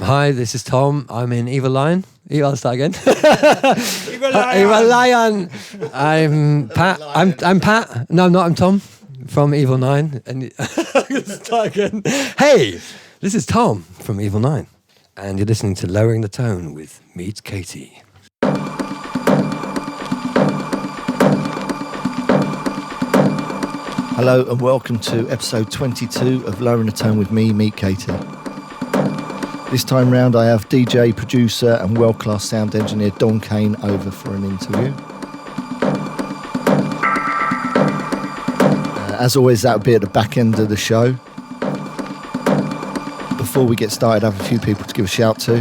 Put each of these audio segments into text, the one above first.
Hi, this is Tom. I'm in Evil Lion. I'll start again. Evil Lion. Evil Lion. I'm Pat. I'm Pat. No, I'm not. I'm Tom from Evil 9. And start again. Hey, this is Tom from Evil 9, and you're listening to Lowering the Tone with Meet Katie. Hello and welcome to episode 22 of Lowering the Tone with me, Meet Katie. This time round I have DJ, producer and world-class sound engineer Dom Kane over for an interview. As always, that'll be at the back end of the show. Before we get started, I have a few people to give a shout to.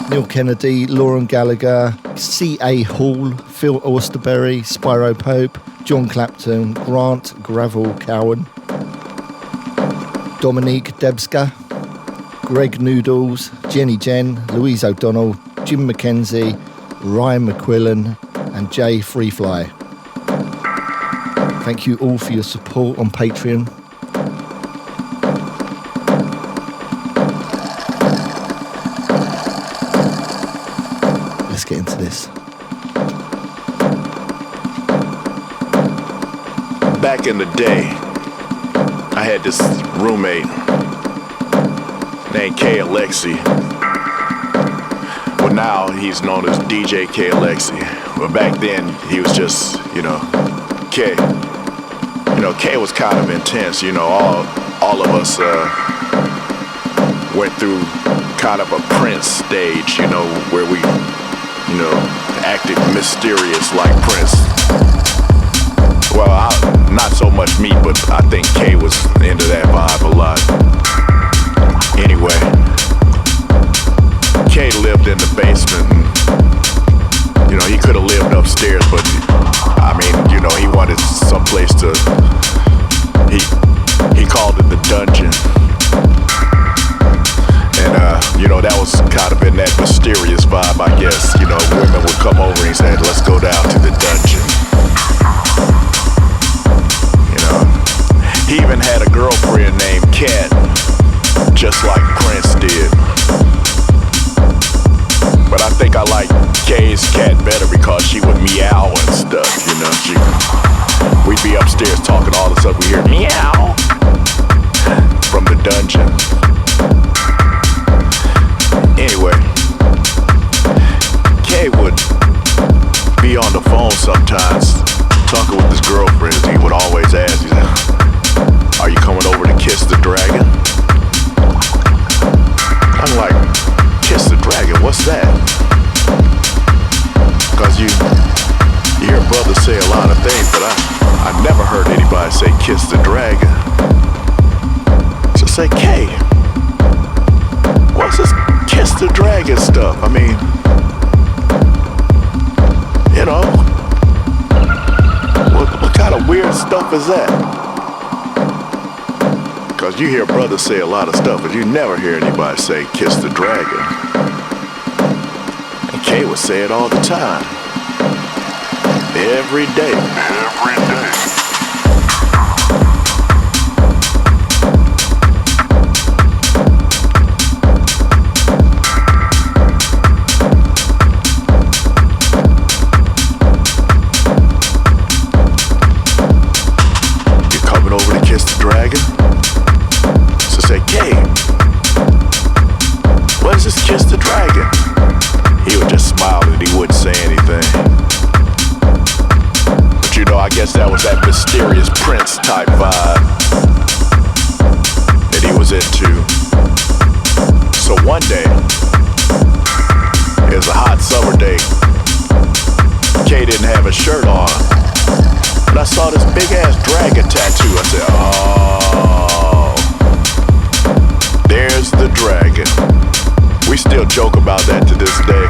Neil Kennedy, Lauren Gallagher, C.A. Hall, Phil Austerberry, Spyro Pope, John Clapton, Grant Gravel Cowan, Dominique Debska, Greg Noodles, Jenny Jen, Louise O'Donnell, Jim McKenzie, Ryan McQuillan and Jay Freefly. Thank you all for your support on Patreon. Let's get into this. Back in the day, I had this roommate named K. Alexi. Well, now he's known as DJ K. Alexi. But back then, he was just, K. K was kind of intense. All of us went through kind of a Prince stage, where we, acted mysterious like Prince. Well, not so much me, but I think Kay was into that vibe a lot. Anyway, Kay lived in the basement and, he could have lived upstairs, but, he wanted someplace to, he called it the dungeon. And, that was kind of in that mysterious vibe, I guess. Women would come over and say, let's go down to the dungeon. He even had a girlfriend named Kat, just like Prince did. But I think I like Kay's cat better because she would meow and stuff, We'd be upstairs talking, all of a sudden we hear meow from the dungeon. Anyway, Kay would be on the phone sometimes, talking with his girlfriend. He would always ask, are you coming over to kiss the dragon? I'm like, kiss the dragon, what's that? Because you hear brothers say a lot of things, but I never heard anybody say kiss the dragon. So say, Kay, what's this kiss the dragon stuff? What kind of weird stuff is that? Because you hear brothers say a lot of stuff, but you never hear anybody say kiss the dragon. And Kay would say it all the time. Every day. Every day. You're coming over to kiss the dragon? So say, Kay, what is this kiss the dragon? He would just smile and he wouldn't say anything. But I guess that was that mysterious Prince type vibe that he was into. So one day, it was a hot summer day. Kay didn't have a shirt on. And I saw this big ass dragon tattoo. I said, oh, there's the dragon. We still joke about that to this day.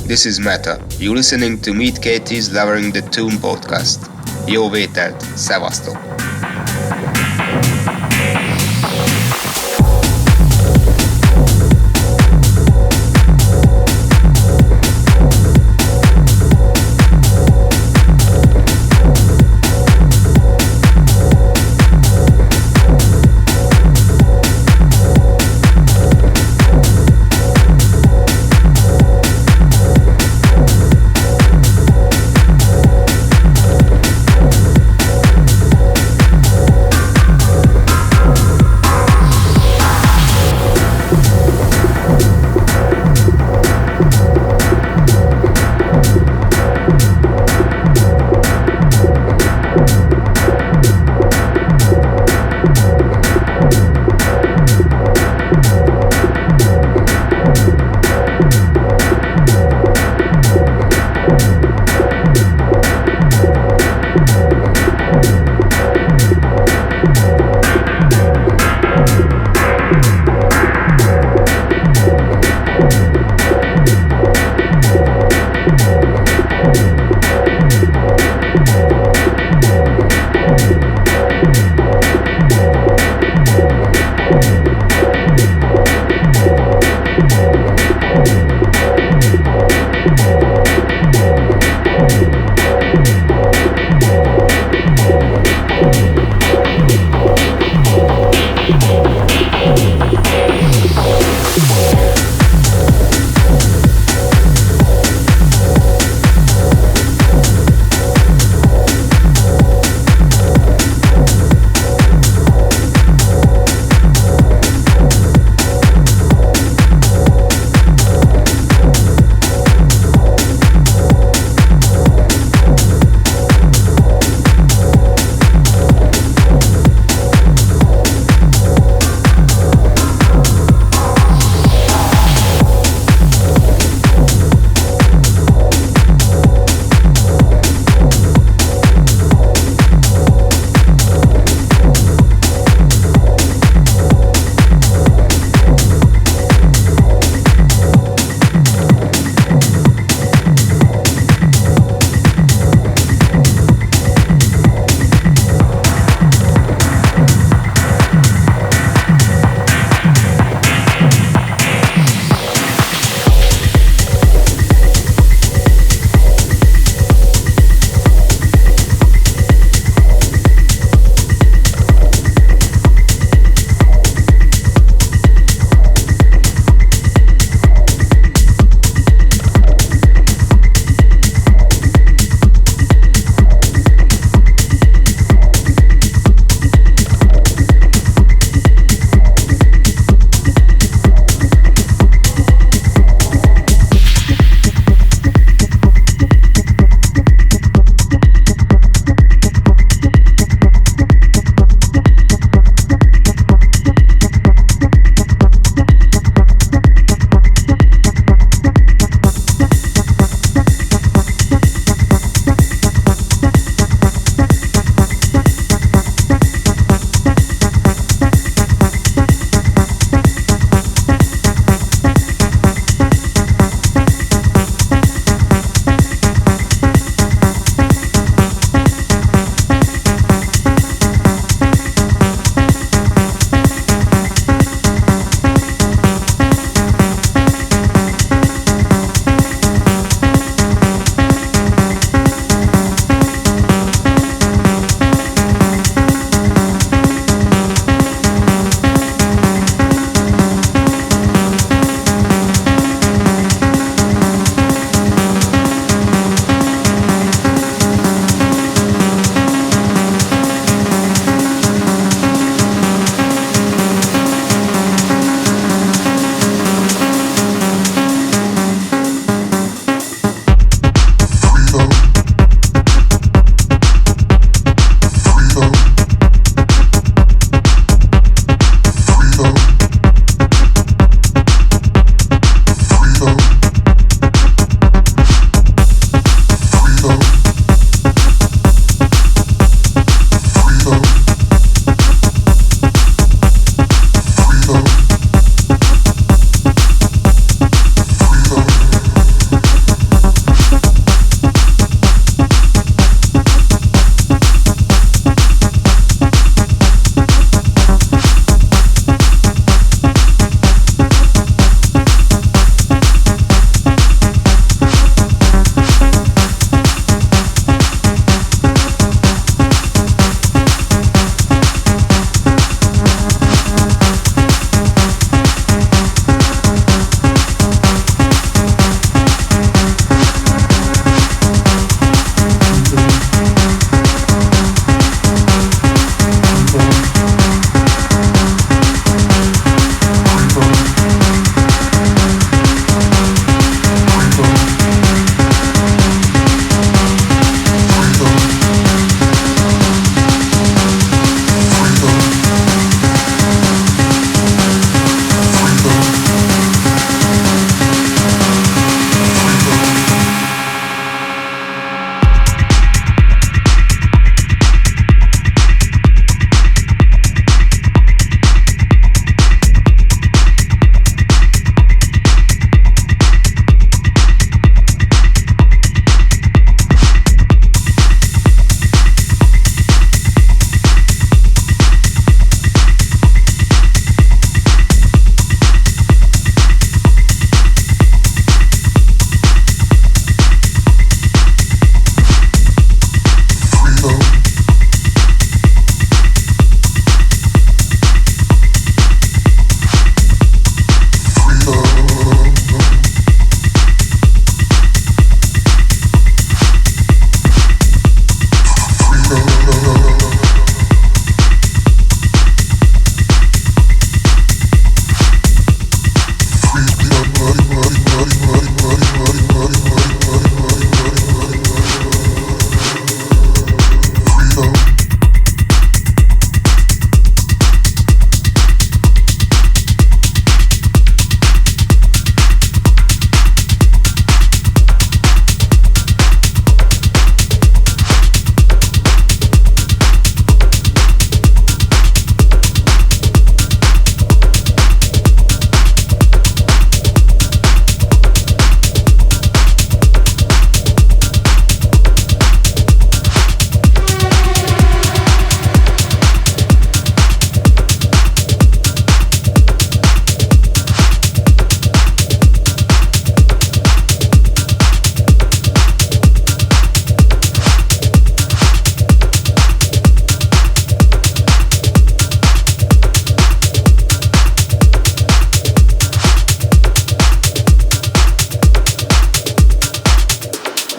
This is Meta. You're listening to Meet Katie's Lowering the Tune podcast. Jó vételt, szevasztok!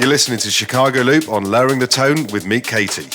You're listening to Chicago Loop on Lowering the Tone with Meet Katie.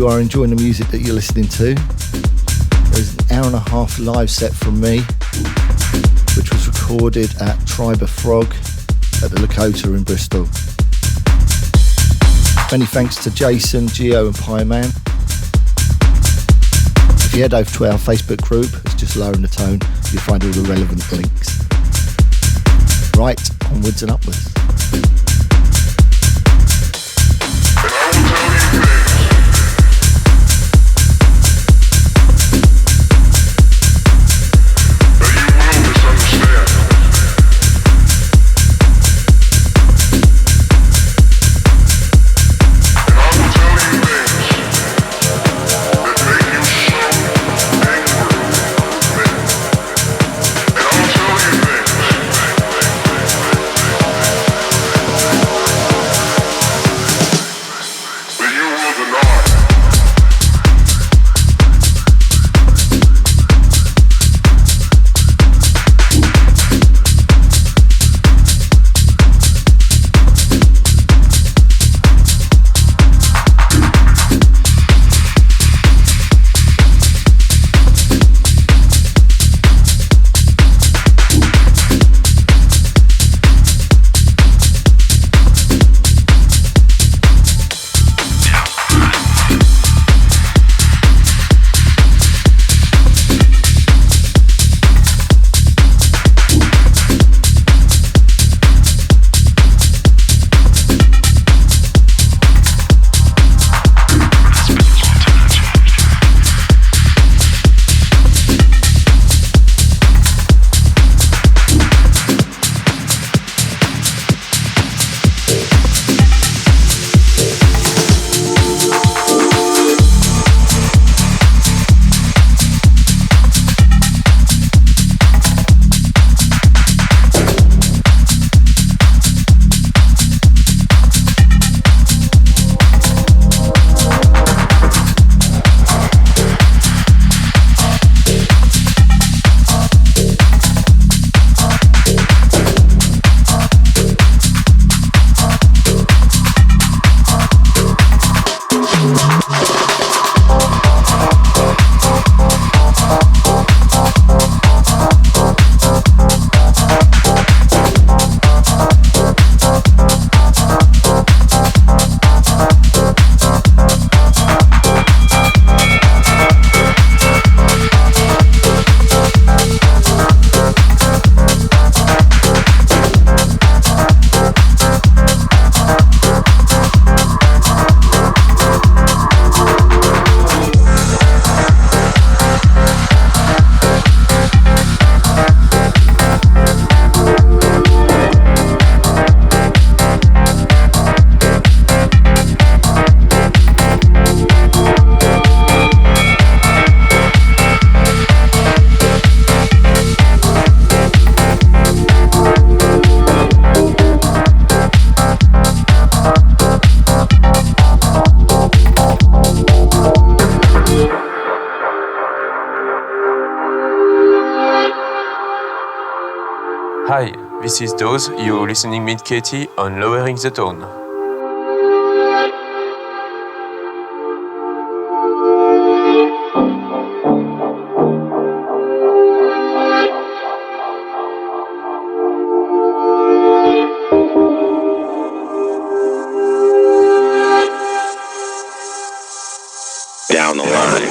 you are enjoying the music that you're listening to. There's an hour and a half live set from me, which was recorded at Tribe of Frog at the Lakota in Bristol. Many thanks to Jason, Gio and Pieman. If you head over to our Facebook group, it's just Lowering the Tone, you'll find all the relevant links. Right, onwards and upwards. Hi, this is Dose, you're listening with Katie on Lowering the Tone. Down the line.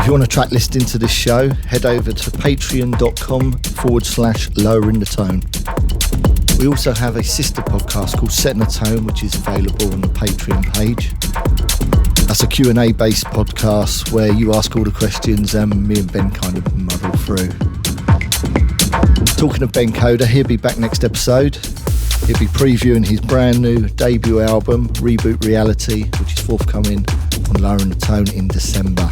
If you want a track listing to this show, head over to patreon.com/lowering the tone. We also have a sister podcast called Setting the Tone, which is available on the Patreon page. That's a Q&A based podcast where you ask all the questions and me and Ben kind of muddle through. Talking of Ben Coda, he'll be back next episode. He'll be previewing his brand new debut album, Reboot Reality, which is forthcoming on Lowering the Tone in December.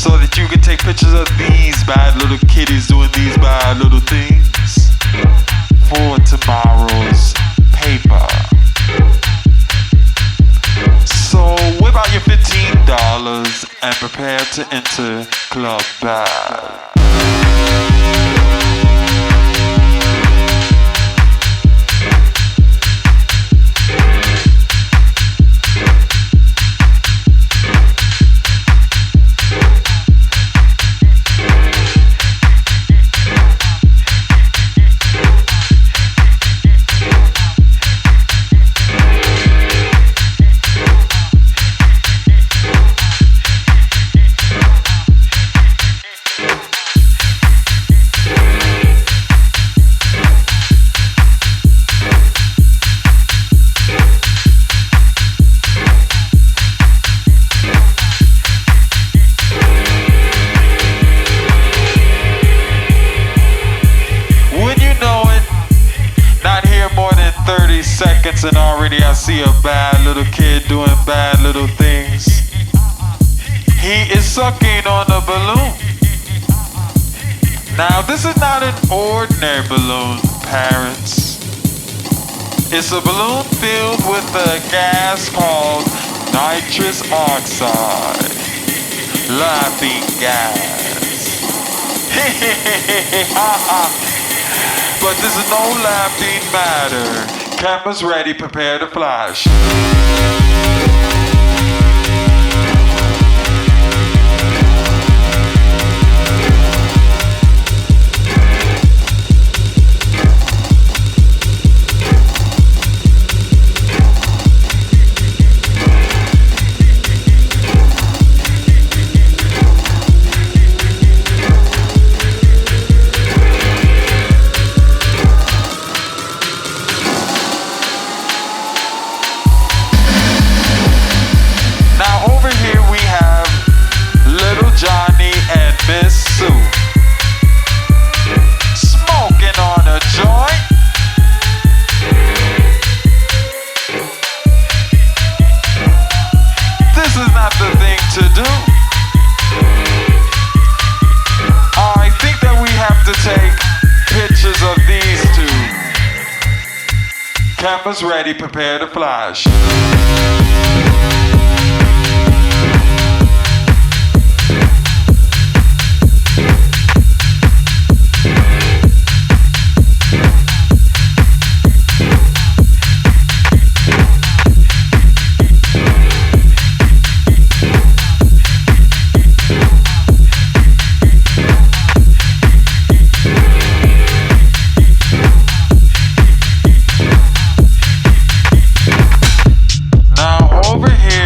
so that you can take pictures of these bad little kitties doing these bad little things for tomorrow's paper. So whip out your $15 and prepare to enter Club Bad. And already I see a bad little kid doing bad little things. He is sucking on a balloon. Now this is not an ordinary balloon, parents. It's a balloon filled with a gas called nitrous oxide. Laughing gas. But this is no laughing matter. Cameras ready, prepare to flash. Smoking on a joint. This is not the thing to do. I think that we have to take pictures of these two. Cameras ready, prepare to flash. Over here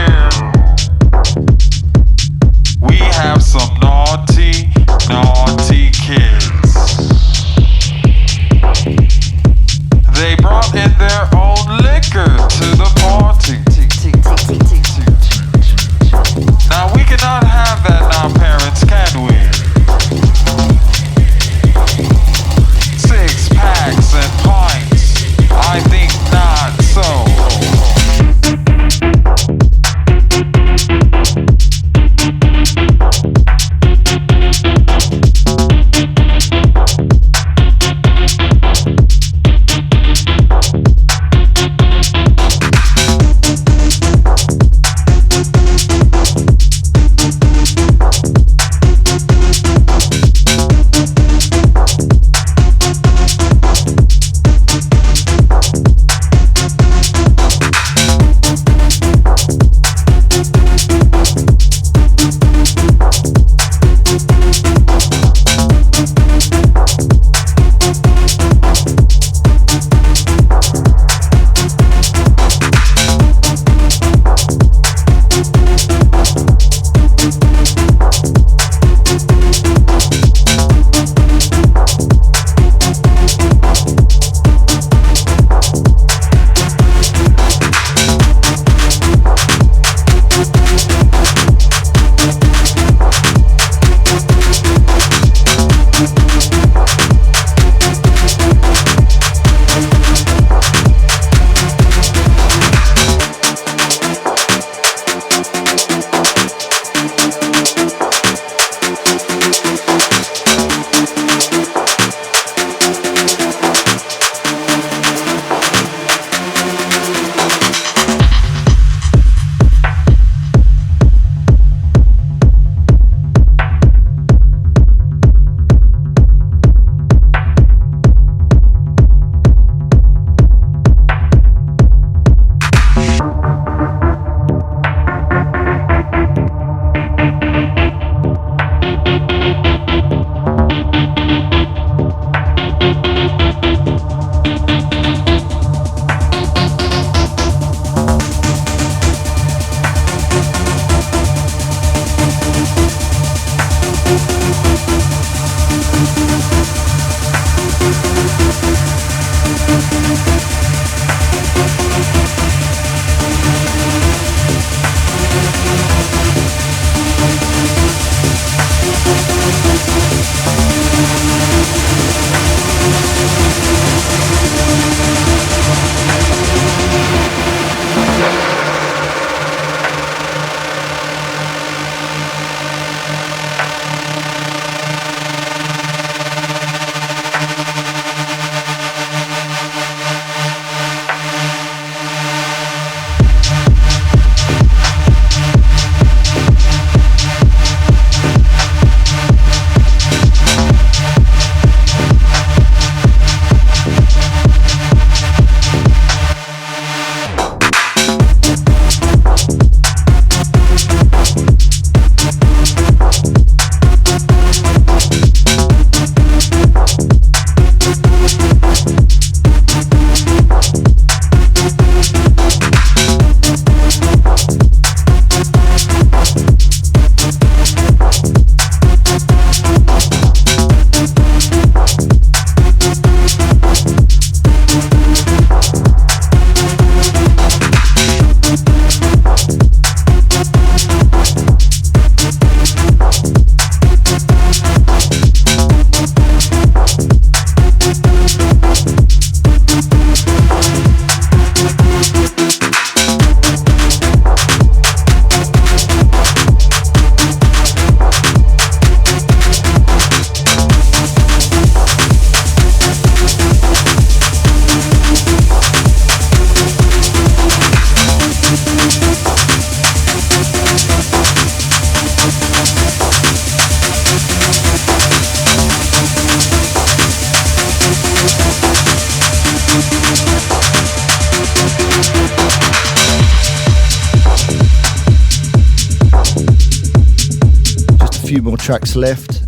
few more tracks left,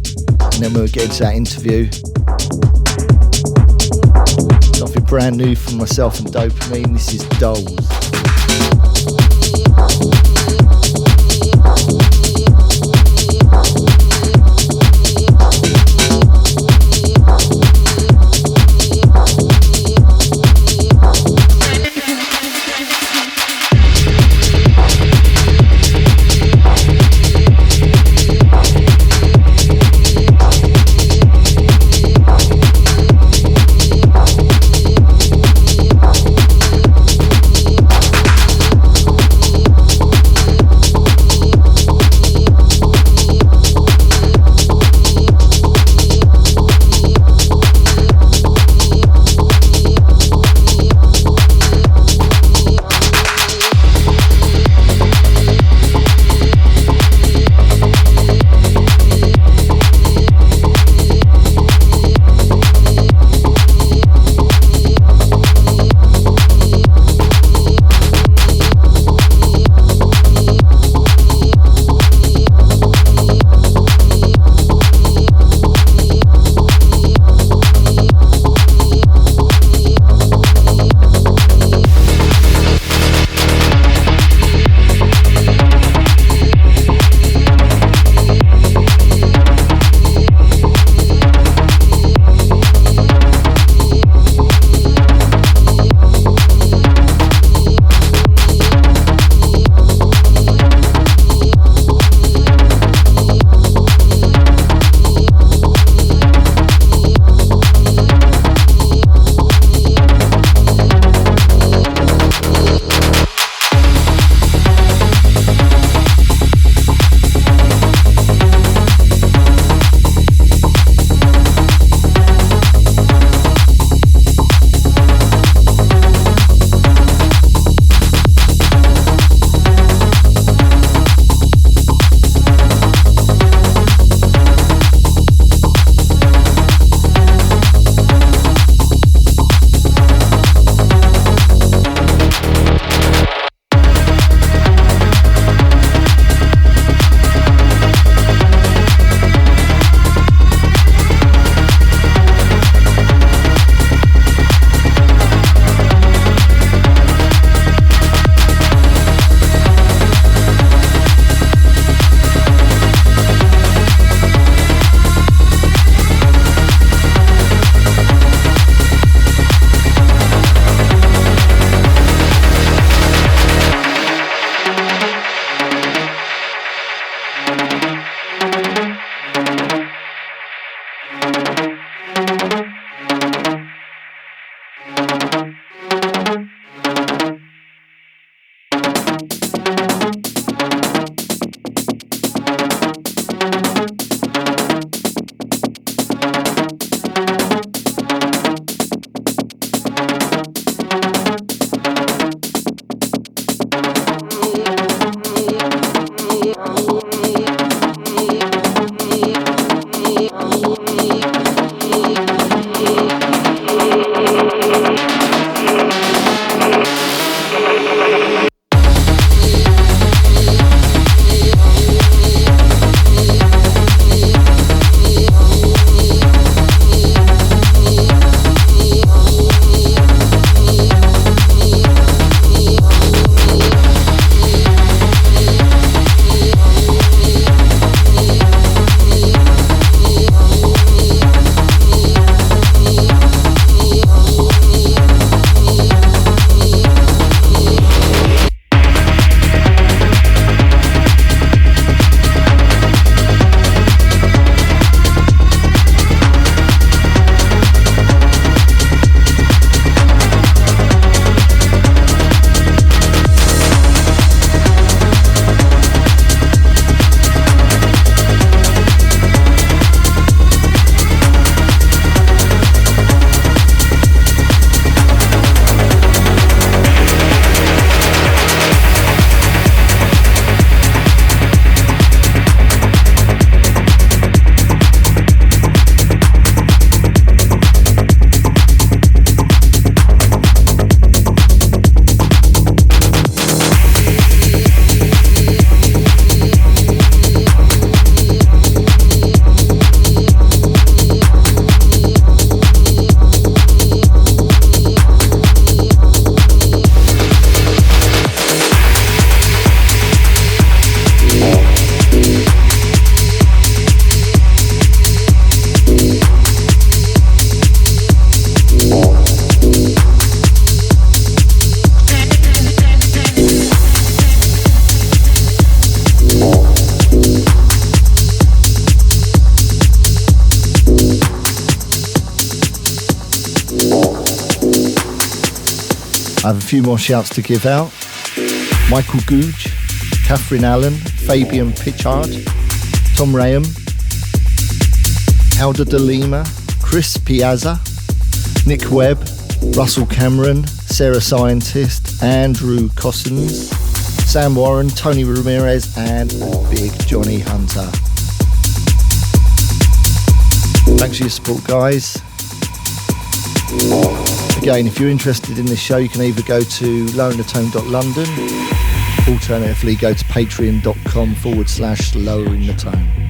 and then we'll get into that interview. Something brand new from myself and Dopamine. This is Dolls. I have a few more shouts to give out. Michael Googe, Catherine Allen, Fabian Pitchard, Tom Rayham, Alda De Lima, Chris Piazza, Nick Webb, Russell Cameron, Sarah Scientist, Andrew Cossins, Sam Warren, Tony Ramirez, and Big Johnny Hunter. Thanks for your support, guys. Again, if you're interested in this show, you can either go to loweringetone.london, alternatively go to patreon.com/loweringetone.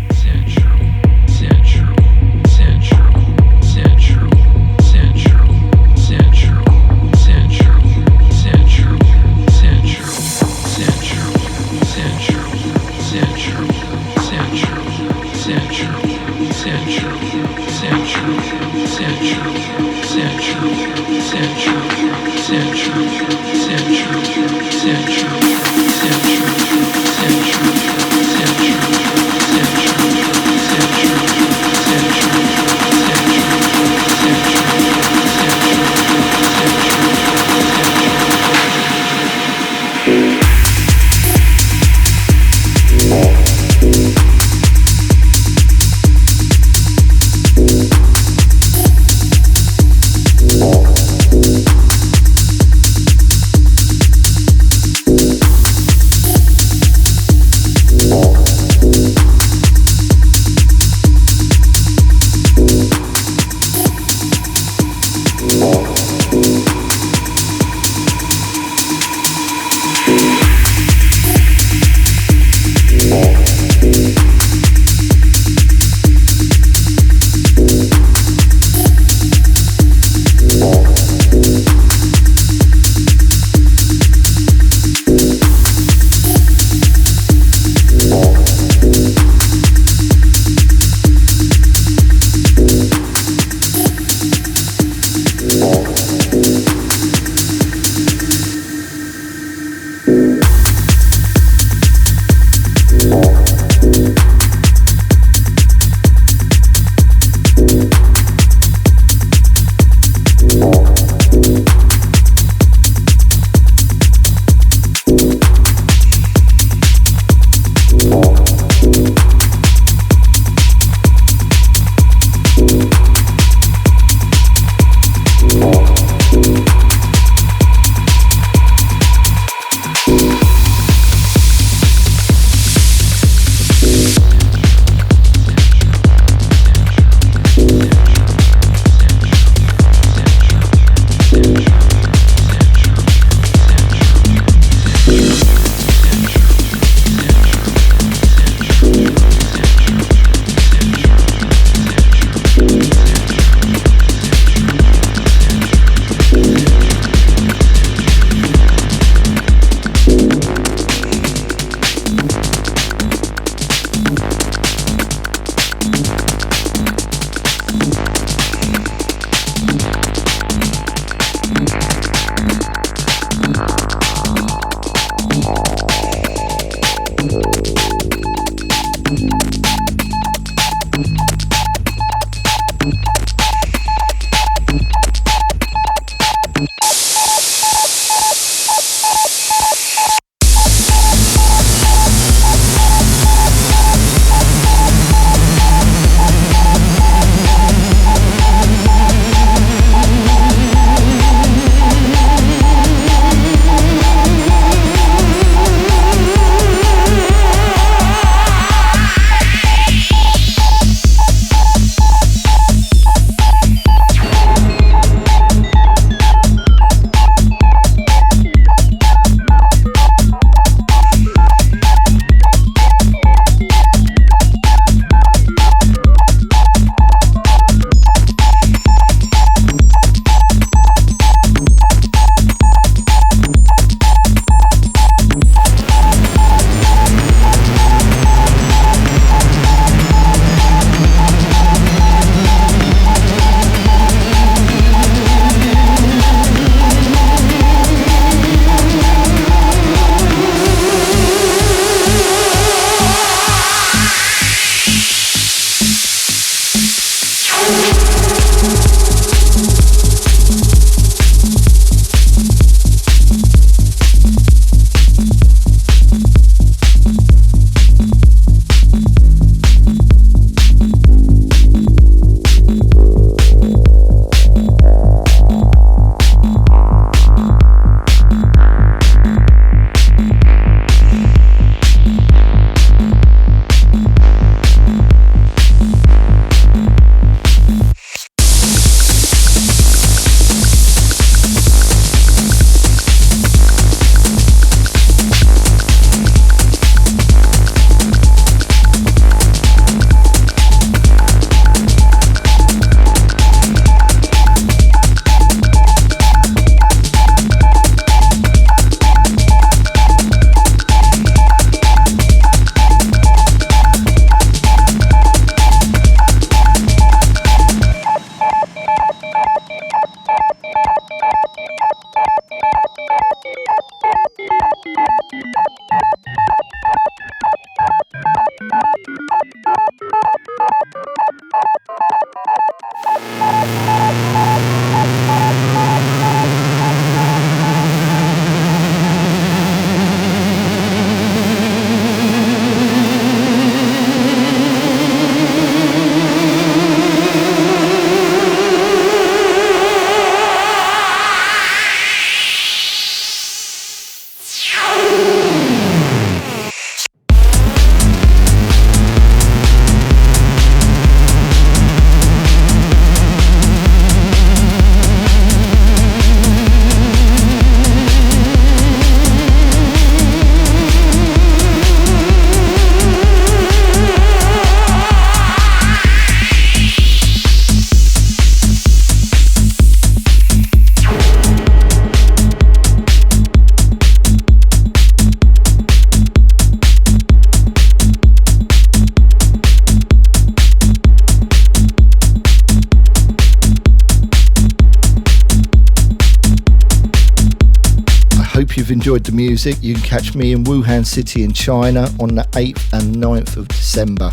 hope you've enjoyed the music. You can catch me in Wuhan City in China on the 8th and 9th of December.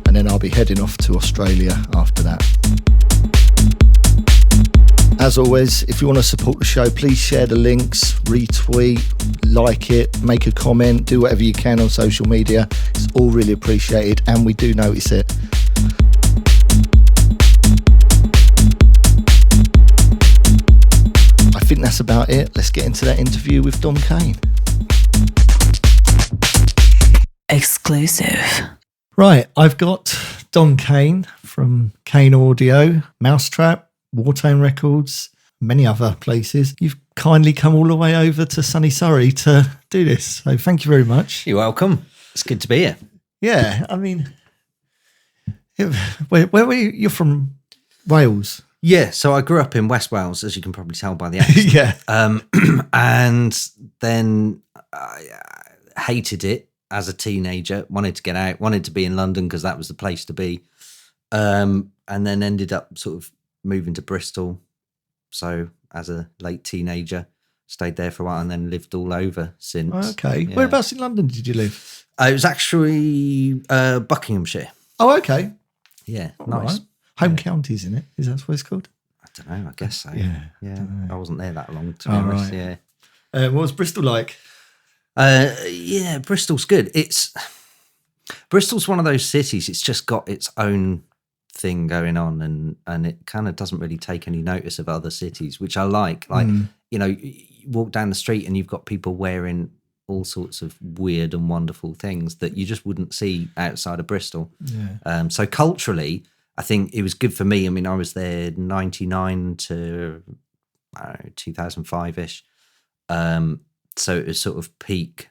And then I'll be heading off to Australia after that. As always, if you want to support the show, please share the links, retweet, like it, make a comment, do whatever you can on social media. It's all really appreciated, and we do notice it. I think that's about it. Let's get into that interview with Dom Kane. Exclusive. Right, I've got Dom Kane from Kane Audio, Mau5trap, Whartone Records, many other places. You've kindly come all the way over to sunny Surrey to do this, so thank you very much. You're welcome. It's good to be here. Yeah, I mean, where were you? You're from Wales? Yeah, so I grew up in West Wales, as you can probably tell by the accent. Yeah. And then I hated it as a teenager, wanted to get out, wanted to be in London because that was the place to be. And then ended up sort of moving to Bristol. So as a late teenager, stayed there for a while and then lived all over since. Okay. Yeah. Whereabouts in London did you live? It was actually Buckinghamshire. Oh, okay. Yeah, All nice. right. Home counties, isn't it? Is that what it's called? I don't know, I guess so. Yeah. I wasn't there that long, to be honest. Right. Yeah. What was Bristol like? Yeah, Bristol's good. Bristol's one of those cities, it's just got its own thing going on, and it kind of doesn't really take any notice of other cities, which I like. You know, you walk down the street and you've got people wearing all sorts of weird and wonderful things that you just wouldn't see outside of Bristol. Yeah. So culturally, I think it was good for me. I mean, I was there 99 to 2005-ish. So it was sort of peak,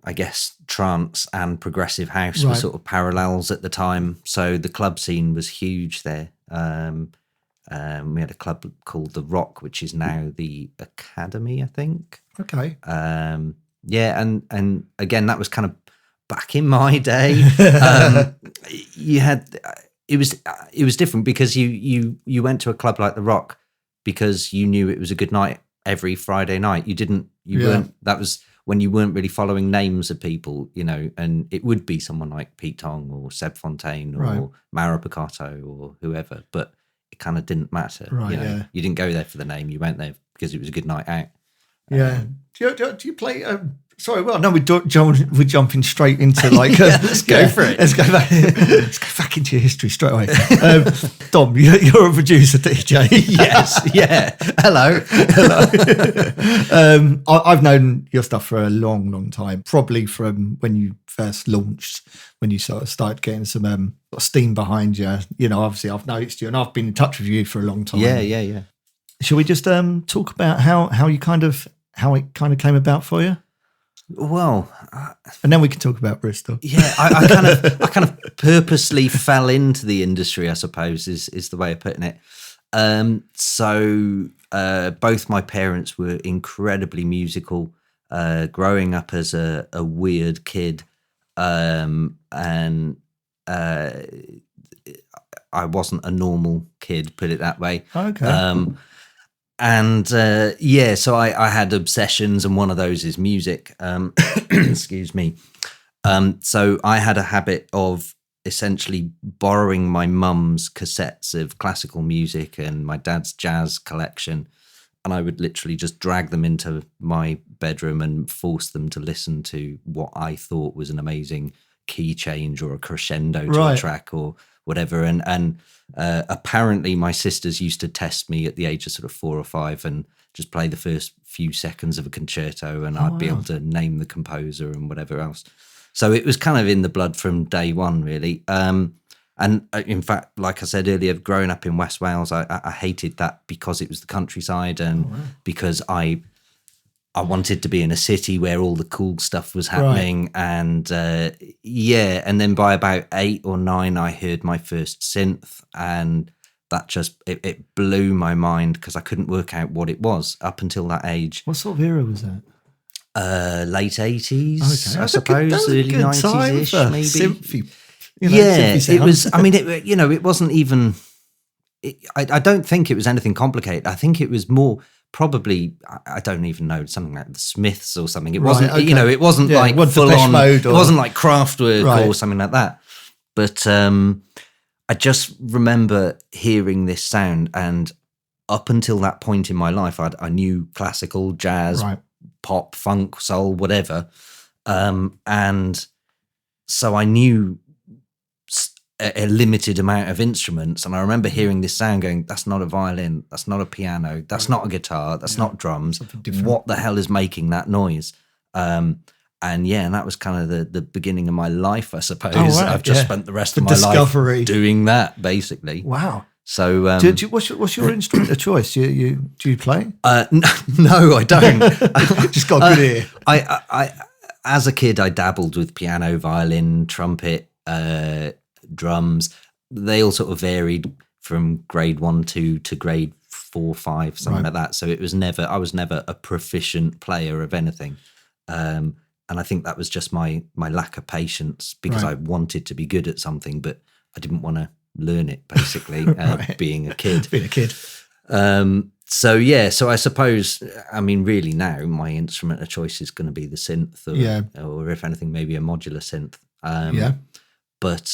I guess, trance and progressive house were sort of parallels at the time. So the club scene was huge there. We had a club called The Rock, which is now the Academy, I think. Okay. Yeah, and again, that was kind of back in my day. You had it was different because you went to a club like The Rock because you knew it was a good night every Friday night. You weren't. That was when you weren't really following names of people, you know, and it would be someone like Pete Tong or Seb Fontaine or Mauro Picato or whoever, but it kind of didn't matter. Right, you know? yeah. You didn't go there for the name. You went there because it was a good night out. Yeah. Do you play? Sorry, well, no, we're jumping straight into like. Let's go for it. Let's go back into your history straight away. Dom, you're a producer, DJ. Yes. Yeah. Hello. I've known your stuff for a long time, probably from when you first launched, when you sort of started getting some steam behind you. You know, obviously I've noticed you and I've been in touch with you for a long time. Yeah. Shall we just talk about how it kind of came about for you? Well, and then we can talk about Bristol. Yeah, I kind of purposely fell into the industry, I suppose, is the way of putting it. So both my parents were incredibly musical, growing up as a weird kid, and I wasn't a normal kid, put it that way. Okay. So I had obsessions, and one of those is music. Excuse me. So I had a habit of essentially borrowing my mum's cassettes of classical music and my dad's jazz collection, and I would literally just drag them into my bedroom and force them to listen to what I thought was an amazing key change or a crescendo to a track or whatever. And apparently my sisters used to test me at the age of sort of 4 or 5 and just play the first few seconds of a concerto, and I'd be able to name the composer and whatever else. So it was kind of in the blood from day one, really. And in fact, like I said earlier, growing up in West Wales, I hated that because it was the countryside and because I wanted to be in a city where all the cool stuff was happening. And and then by about 8 or 9, I heard my first synth, and that just, it blew my mind because I couldn't work out what it was up until that age. What sort of era was that? Late 80s, I suppose, early 90s-ish, maybe. Synthy, it was, I mean, it wasn't even, I don't think it was anything complicated. I think it was more probably, I don't even know, something like the Smiths or something. It wasn't, okay. it wasn't like full on, it wasn't like Kraftwerk or something like that. But I just remember hearing this sound, and up until that point in my life, I knew classical, jazz, pop, funk, soul, whatever. And so I knew a limited amount of instruments, and I remember hearing this sound going, that's not a violin, that's not a piano, that's not a guitar, that's not drums. What the hell is making that noise? And that was kind of the beginning of my life, I suppose. I've just spent the rest of my life doing that, basically. Wow. So, what's your instrument of choice? Do you play? No, I don't. Just got a good ear. I as a kid, I dabbled with piano, violin, trumpet, drums. They all sort of varied from grade 1, 2 to grade 4, 5, something like that. So I was never a proficient player of anything. And I think that was just my lack of patience, because I wanted to be good at something, but I didn't want to learn it, basically, being a kid. So I suppose, I mean, really now my instrument of choice is going to be the synth, or if anything, maybe a modular synth. But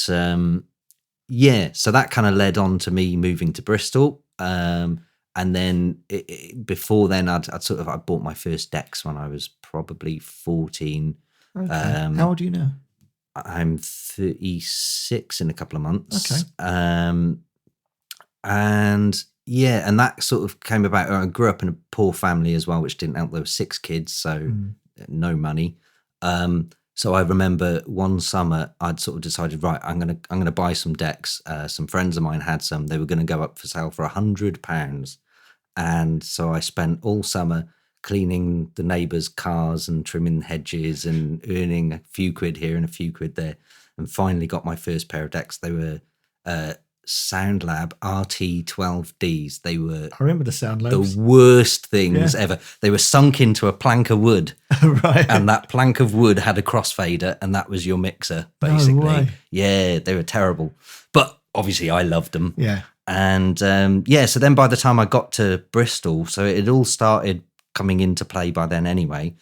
so that kind of led on to me moving to Bristol. And then before then, I bought my first decks when I was probably 14. Okay. How old are you now? I'm 36 in a couple of months. Okay. And that sort of came about. I grew up in a poor family as well, which didn't help. There were 6 kids, so no money. So I remember one summer I'd sort of decided, right, I'm gonna buy some decks. Some friends of mine had some. They were going to go up for sale for £100, and so I spent all summer cleaning the neighbours' cars and trimming hedges and earning a few quid here and a few quid there, and finally got my first pair of decks. They were SoundLab RT12Ds. They were, I remember the SoundLabs. The worst things ever. They were sunk into a plank of wood, and that plank of wood had a crossfader, and that was your mixer, basically. No way. Yeah, they were terrible, but obviously I loved them. Yeah. And so then by the time I got to Bristol, so it had all started coming into play by then anyway.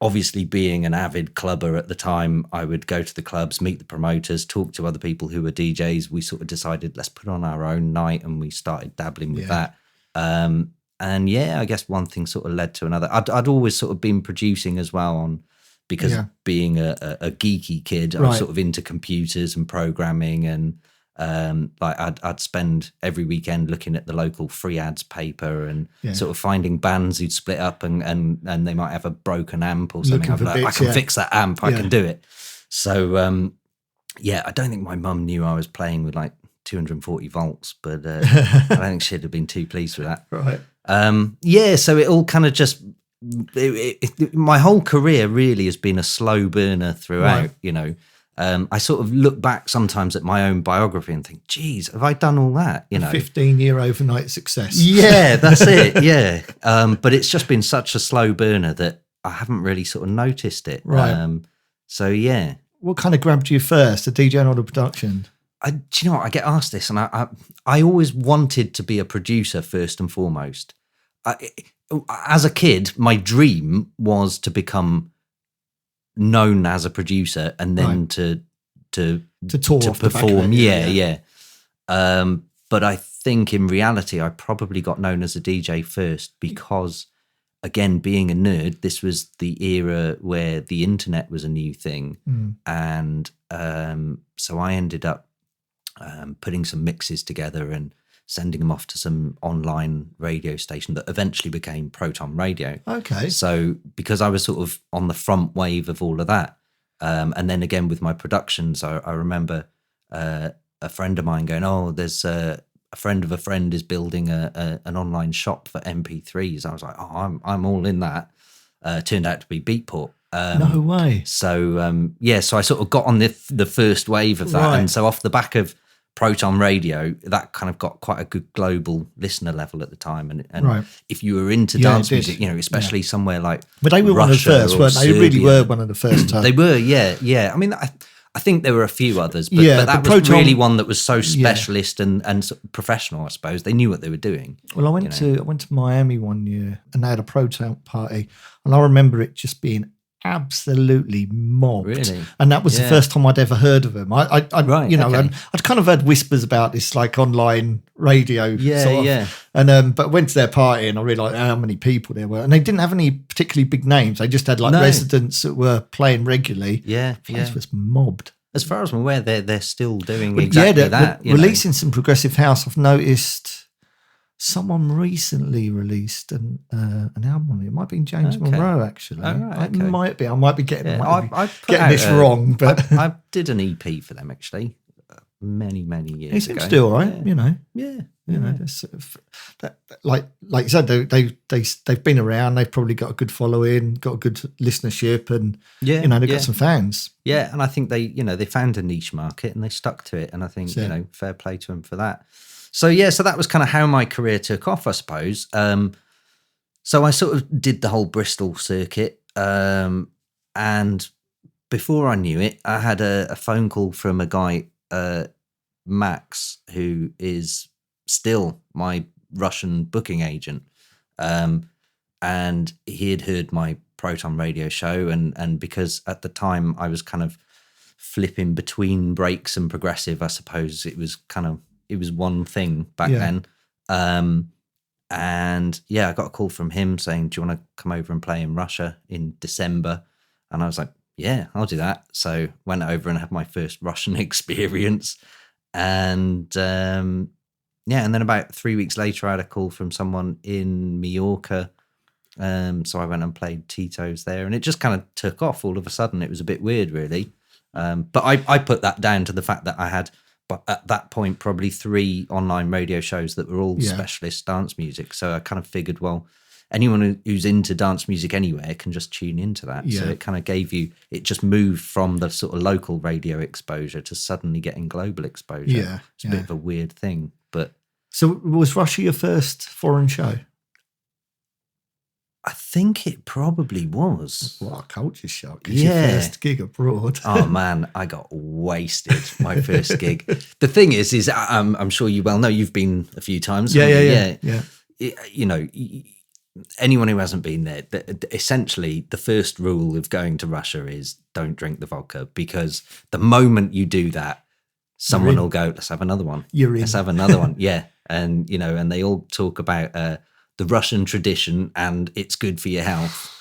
Obviously, being an avid clubber at the time, I would go to the clubs, meet the promoters, talk to other people who were DJs. We sort of decided, let's put on our own night, and we started dabbling with that. I guess one thing sort of led to another. I'd always sort of been producing as well, because being a geeky kid, I was sort of into computers and programming, and I'd spend every weekend looking at the local free ads paper and sort of finding bands who'd split up and they might have a broken amp or something. I'd be like, I can fix that amp, I can do it. So, I don't think my mum knew I was playing with like 240 volts, but I don't think she'd have been too pleased with that. So it all kind of just, my whole career really has been a slow burner throughout, I sort of look back sometimes at my own biography and think, geez, have I done all that? A 15-year overnight success. Yeah, that's it. Yeah. But it's just been such a slow burner that I haven't really sort of noticed it. What kind of grabbed you first, the DJ or the production? Do you know what? I get asked this, and I always wanted to be a producer first and foremost. As a kid, my dream was to become known as a producer, and then to tour, to perform. But I think in reality, I probably got known as a DJ first because, again, being a nerd, this was the era where the internet was a new thing, and so I ended up putting some mixes together and sending them off to some online radio station that eventually became Proton Radio. Okay. So because I was sort of on the front wave of all of that, and then again with my productions, I remember a friend of mine going, "Oh, there's a friend of a friend is building an online shop for MP3s." I was like, "Oh, I'm all in that." Turned out to be Beatport. No way. So so I sort of got on the first wave of that, and so off the back of Proton Radio, that kind of got quite a good global listener level at the time, and if you were into dance music, especially somewhere like, but they were Russia, one of the first, weren't they? They really were one of the first. They were, yeah. I mean, I think there were a few others, but, Yeah, but that but was Whartone- really one that was so specialist and sort of professional, I suppose. They knew what they were doing. Well, I went to Miami one year and they had a Protone party, and I remember it just being absolutely mobbed. Really? And that was the first time I'd ever heard of them. I'd kind of heard whispers about this like online radio sort of. And but went to their party and I realised how many people there were. And they didn't have any particularly big names. They just had like residents that were playing regularly. Yeah. The place was mobbed. As far as I'm aware, they're still doing exactly that. Releasing some progressive house. I've noticed someone recently released an album on it. It might have been James Monroe, actually. Oh, right, It might be. I might be getting, getting this wrong. But I did an EP for them, actually, many years ago. It seems to do all right, you know. Yeah. You know, sort of, like you said, they've been around. They've probably got a good following, got a good listenership, and you know they've got some fans. Yeah, and I think they found a niche market and they stuck to it, and I think fair play to them for that. So that was kind of how my career took off, I suppose. So I sort of did the whole Bristol circuit, and before I knew it, I had a phone call from a guy, Max, who is still my Russian booking agent, and he had heard my Whartone radio show, and because at the time I was kind of flipping between breaks and progressive, I suppose it was one thing back then. And I got a call from him saying, do you want to come over and play in Russia in December? And I was like, yeah, I'll do that. So went over and had my first Russian experience. And and then about 3 weeks later, I had a call from someone in Mallorca. So I went and played Tito's there, and it just kind of took off all of a sudden. It was a bit weird, really. But I put that down to the fact that I had, but at that point, probably 3 online radio shows that were all specialist dance music. So I kind of figured, well, anyone who's into dance music anywhere can just tune into that. Yeah. So it kind of gave you, it just moved from the sort of local radio exposure to suddenly getting global exposure. Yeah. It's a bit of a weird thing, but. So was Russia your first foreign show? I think it probably was. What a culture shock. It's your first gig abroad. Oh man, I got wasted my first gig. The thing is I'm sure you well know, you've been a few times. Yeah. You know, anyone who hasn't been there, essentially the first rule of going to Russia is don't drink the vodka, because the moment you do that, someone will go, let's have another one. Let's have another one. Yeah. And, you know, and they all talk about the Russian tradition and it's good for your health.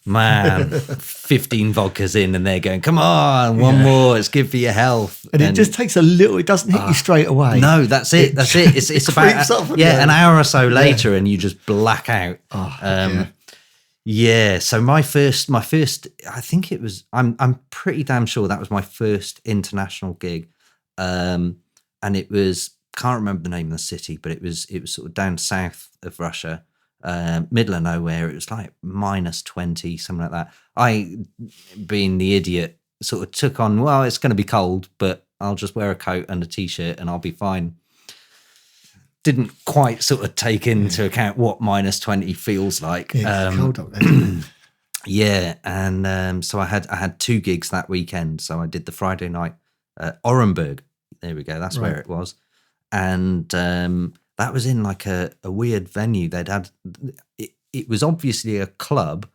Man, 15 vodkas in and they're going, come on, one more, it's good for your health. And it just takes a little, it doesn't hit you straight away. No, that's it. It's about, an hour or so later and you just black out. So my first, I think it was, I'm pretty damn sure that was my first international gig. And it was, can't remember the name of the city, but it was sort of down south of Russia, middle of nowhere. It was like -20, something like that. I, being the idiot, sort of took on, well, it's going to be cold, but I'll just wear a coat and a t-shirt and I'll be fine. Didn't quite sort of take into account what -20 feels like. It's cold up there. And so I had 2 gigs that weekend. So I did the Friday night at Orenburg. There we go. That's where it was. And that was in like a weird venue. They'd had, it was obviously a club,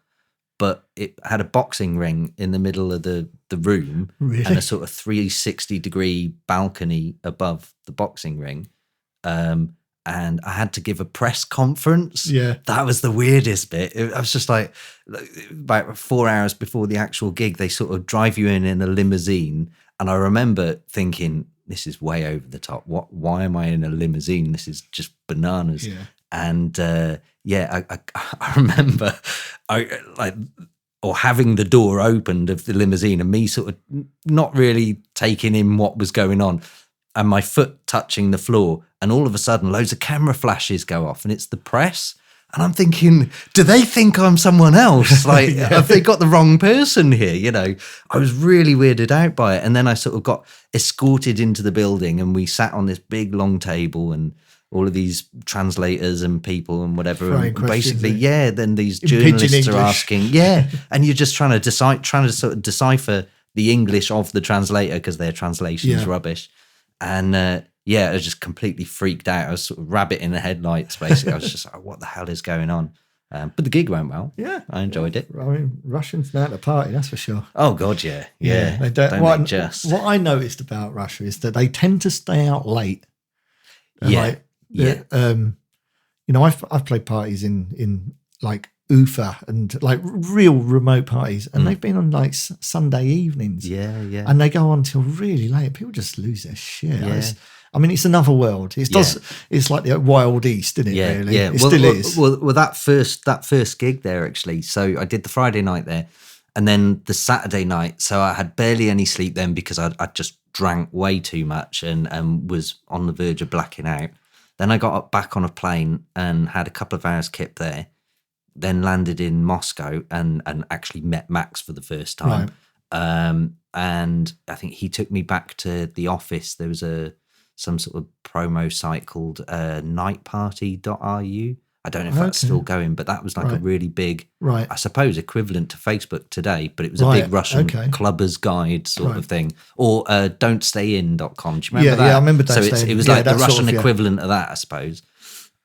but it had a boxing ring in the middle of the room, and a sort of 360-degree balcony above the boxing ring. And I had to give a press conference. Yeah. That was the weirdest bit. I was just like, about 4 hours before the actual gig, they sort of drive you in a limousine. And I remember thinking, this is way over the top. Why am I in a limousine? This is just bananas. Yeah. And I remember having the door opened of the limousine and me sort of not really taking in what was going on, and my foot touching the floor, and all of a sudden loads of camera flashes go off and it's the press. And I'm thinking, do they think I'm someone else? Like, have they got the wrong person here? You know, I was really weirded out by it. And then I sort of got escorted into the building and we sat on this big long table and all of these translators and people and whatever. And basically, then these journalists are asking, and you're just trying to sort of decipher the English of the translator because their translation's Yeah. rubbish. And I was just completely freaked out. I was sort of rabbit in the headlights, basically. I was just like, what the hell is going on? But the gig went well. Yeah. I enjoyed it. I mean, Russians know how to party, that's for sure. Oh, God, yeah. Yeah. They don't. Don't they just? What I noticed about Russia is that they tend to stay out late. And Yeah. like, Yeah. You know, I've played parties in like Ufa and like real remote parties, and they've been on like Sunday evenings. Yeah, yeah. And they go on till really late. People just lose their shit. Yeah. It's another world. It's like the Wild East, isn't it? Yeah, Really, yeah. it still is. Well, that first gig there, actually. So I did the Friday night there, and then the Saturday night. So I had barely any sleep then because I just drank way too much and was on the verge of blacking out. Then I got back on a plane and had a couple of hours kip there. Then landed in Moscow and actually met Max for the first time. Right. And I think he took me back to the office. There was some sort of promo site called nightparty.ru. I don't know if that's still going, but that was like a really big, I suppose, equivalent to Facebook today, but it was a big Russian clubbers guide sort of thing. Or don'tstayin.com. Do you remember that? Yeah, I remember Don't So Stay In. it was Yeah, like the that sort Russian of, equivalent of that, I suppose.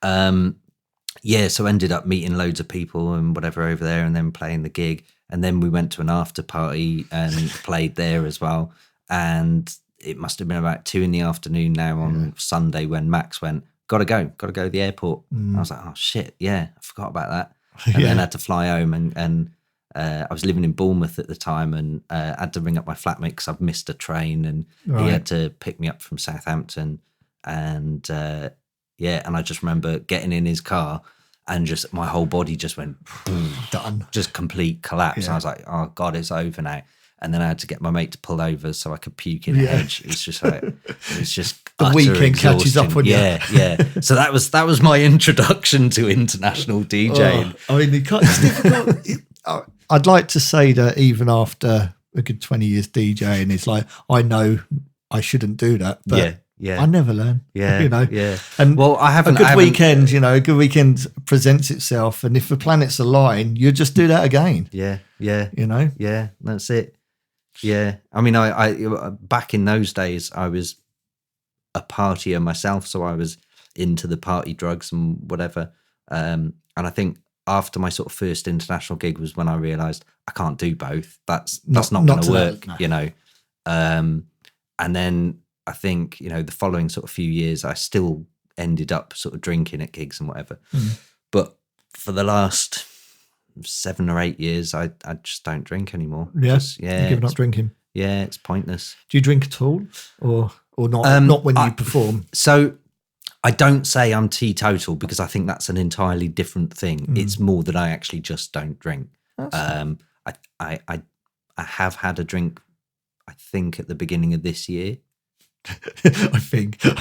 So ended up meeting loads of people and whatever over there and then playing the gig. And then we went to an after party and played there as well. And it must have been about 2 p.m. now on Sunday when Max went, gotta go to the airport. I was like, oh shit, yeah, I forgot about that. And then had to fly home and I was living in Bournemouth at the time and had to ring up my flatmate because I've missed a train and he had to pick me up from Southampton. And and I just remember getting in his car and just my whole body just went boom, done, just complete collapse. I was like, oh God, it's over now. And then I had to get my mate to pull over so I could puke in a hedge. It's just like, it's just the weekend catches up on you. Yeah. So that was my introduction to international DJing. I mean, it's difficult. I'd like to say that even after a good 20 years DJing, it's like, I know I shouldn't do that, but I never learn. Yeah. And I haven't. A good weekend presents itself, and if the planets align, you just do that again. Yeah. Yeah, that's it. Yeah, I mean, I back in those days, I was a partier myself, so I was into the party drugs and whatever. And I think after my sort of first international gig was when I realised I can't do both. That's not going to work, no. And then I think the following sort of few years, I still ended up sort of drinking at gigs and whatever. But for the last 7 or 8 years, I just don't drink anymore. You've given up drinking. Yeah, it's pointless. Do you drink at all, or not? Not when you perform. So I don't say I'm teetotal because I think that's an entirely different thing. It's more that I actually just don't drink. I have had a drink, I think, at the beginning of this year. I think 2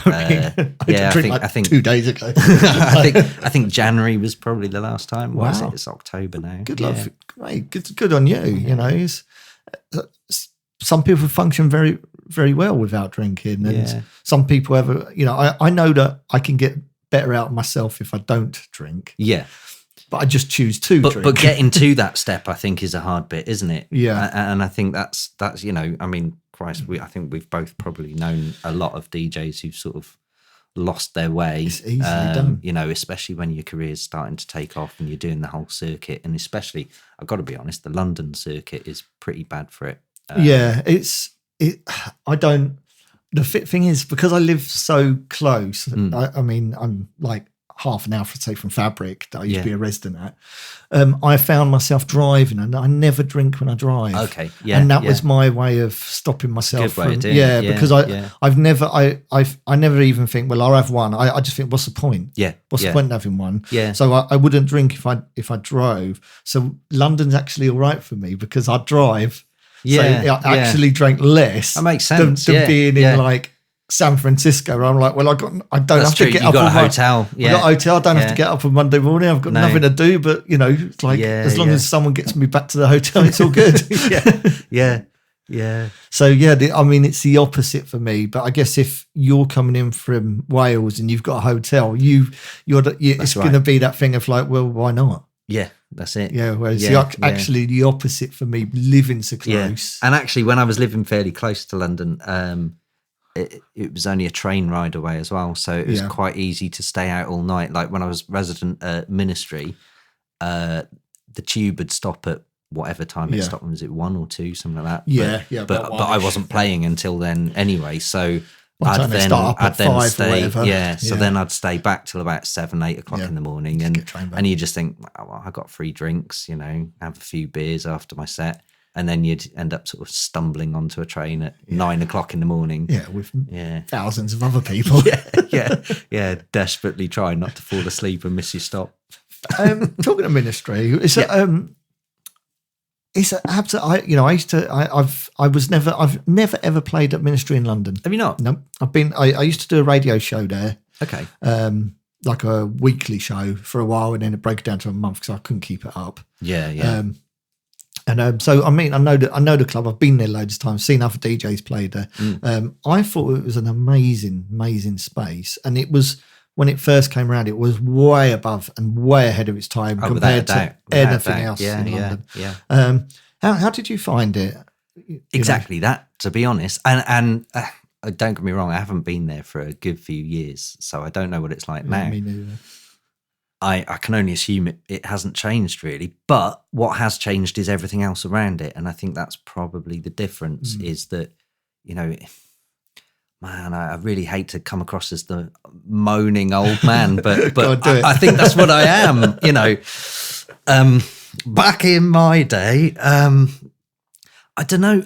days ago. I think January was probably the last time. What is it? It's October now. Good luck, mate. Good on you. Some people function very, very well without drinking, and some people have. I know that I can get better out of myself if I don't drink. Yeah. But I just choose to drink. But getting to that step, I think, is a hard bit, isn't it? Yeah. And I think that's I mean, Christ, I think we've both probably known a lot of DJs who've sort of lost their way. It's easily done. Especially when your career's starting to take off and you're doing the whole circuit. And especially, I've got to be honest, the London circuit is pretty bad for it. I don't. The thing is, because I live so close, I mean, I'm like half an hour, say, from Fabric that I used to be a resident at. I found myself driving, and I never drink when I drive. Okay, yeah, and that was my way of stopping myself. Good way of doing it. Because I've never even think, well, I'll have one. I just think, what's the point? Yeah, what's the point in having one? Yeah. So I wouldn't drink if I drove. So London's actually all right for me because I drive. Yeah, so I actually drank less. That makes sense. Than being in like San Francisco, where I'm like, well, I don't have to get up. You got a hotel. I got a hotel. I don't have to get up on Monday morning. I've got nothing to do. But it's like as long as someone gets me back to the hotel, it's all good. Yeah. So I mean, it's the opposite for me. But I guess if you're coming in from Wales and you've got a hotel, it's going to be that thing of like, well, why not? Yeah. That's it. Yeah, whereas Yeah, actually the opposite for me, living so close. And actually, when I was living fairly close to London, it was only a train ride away as well, so it was quite easy to stay out all night. Like when I was resident at Ministry, the tube would stop at whatever time it stopped. Was it 1 or 2, something like that? But I wasn't playing until then anyway, so I'd then stay. So then I'd stay back till about 7, 8 o'clock in the morning, and you just think, well, I got free drinks, you know, have a few beers after my set. And then you'd end up sort of stumbling onto a train at 9 o'clock in the morning. Yeah, with thousands of other people. Desperately trying not to fall asleep and miss your stop. Talking of Ministry, I've never ever played at Ministry in London. Have you not? No, I used to do a radio show there. Okay. Like a weekly show for a while, and then it broke down to a month because I couldn't keep it up. Yeah. So I mean, I know the club. I've been there loads of times, seen other DJs play there. I thought it was an amazing space, and it was when it first came around. It was way above and way ahead of its time compared to anything else in London. Yeah. How did you find it? Exactly that, to be honest, and don't get me wrong, I haven't been there for a good few years, so I don't know what it's like now. Me neither. I can only assume it hasn't changed really, but what has changed is everything else around it. And I think that's probably the difference is that, you know, man, I really hate to come across as the moaning old man, but I think that's what I am, you know. Back in my day, I don't know,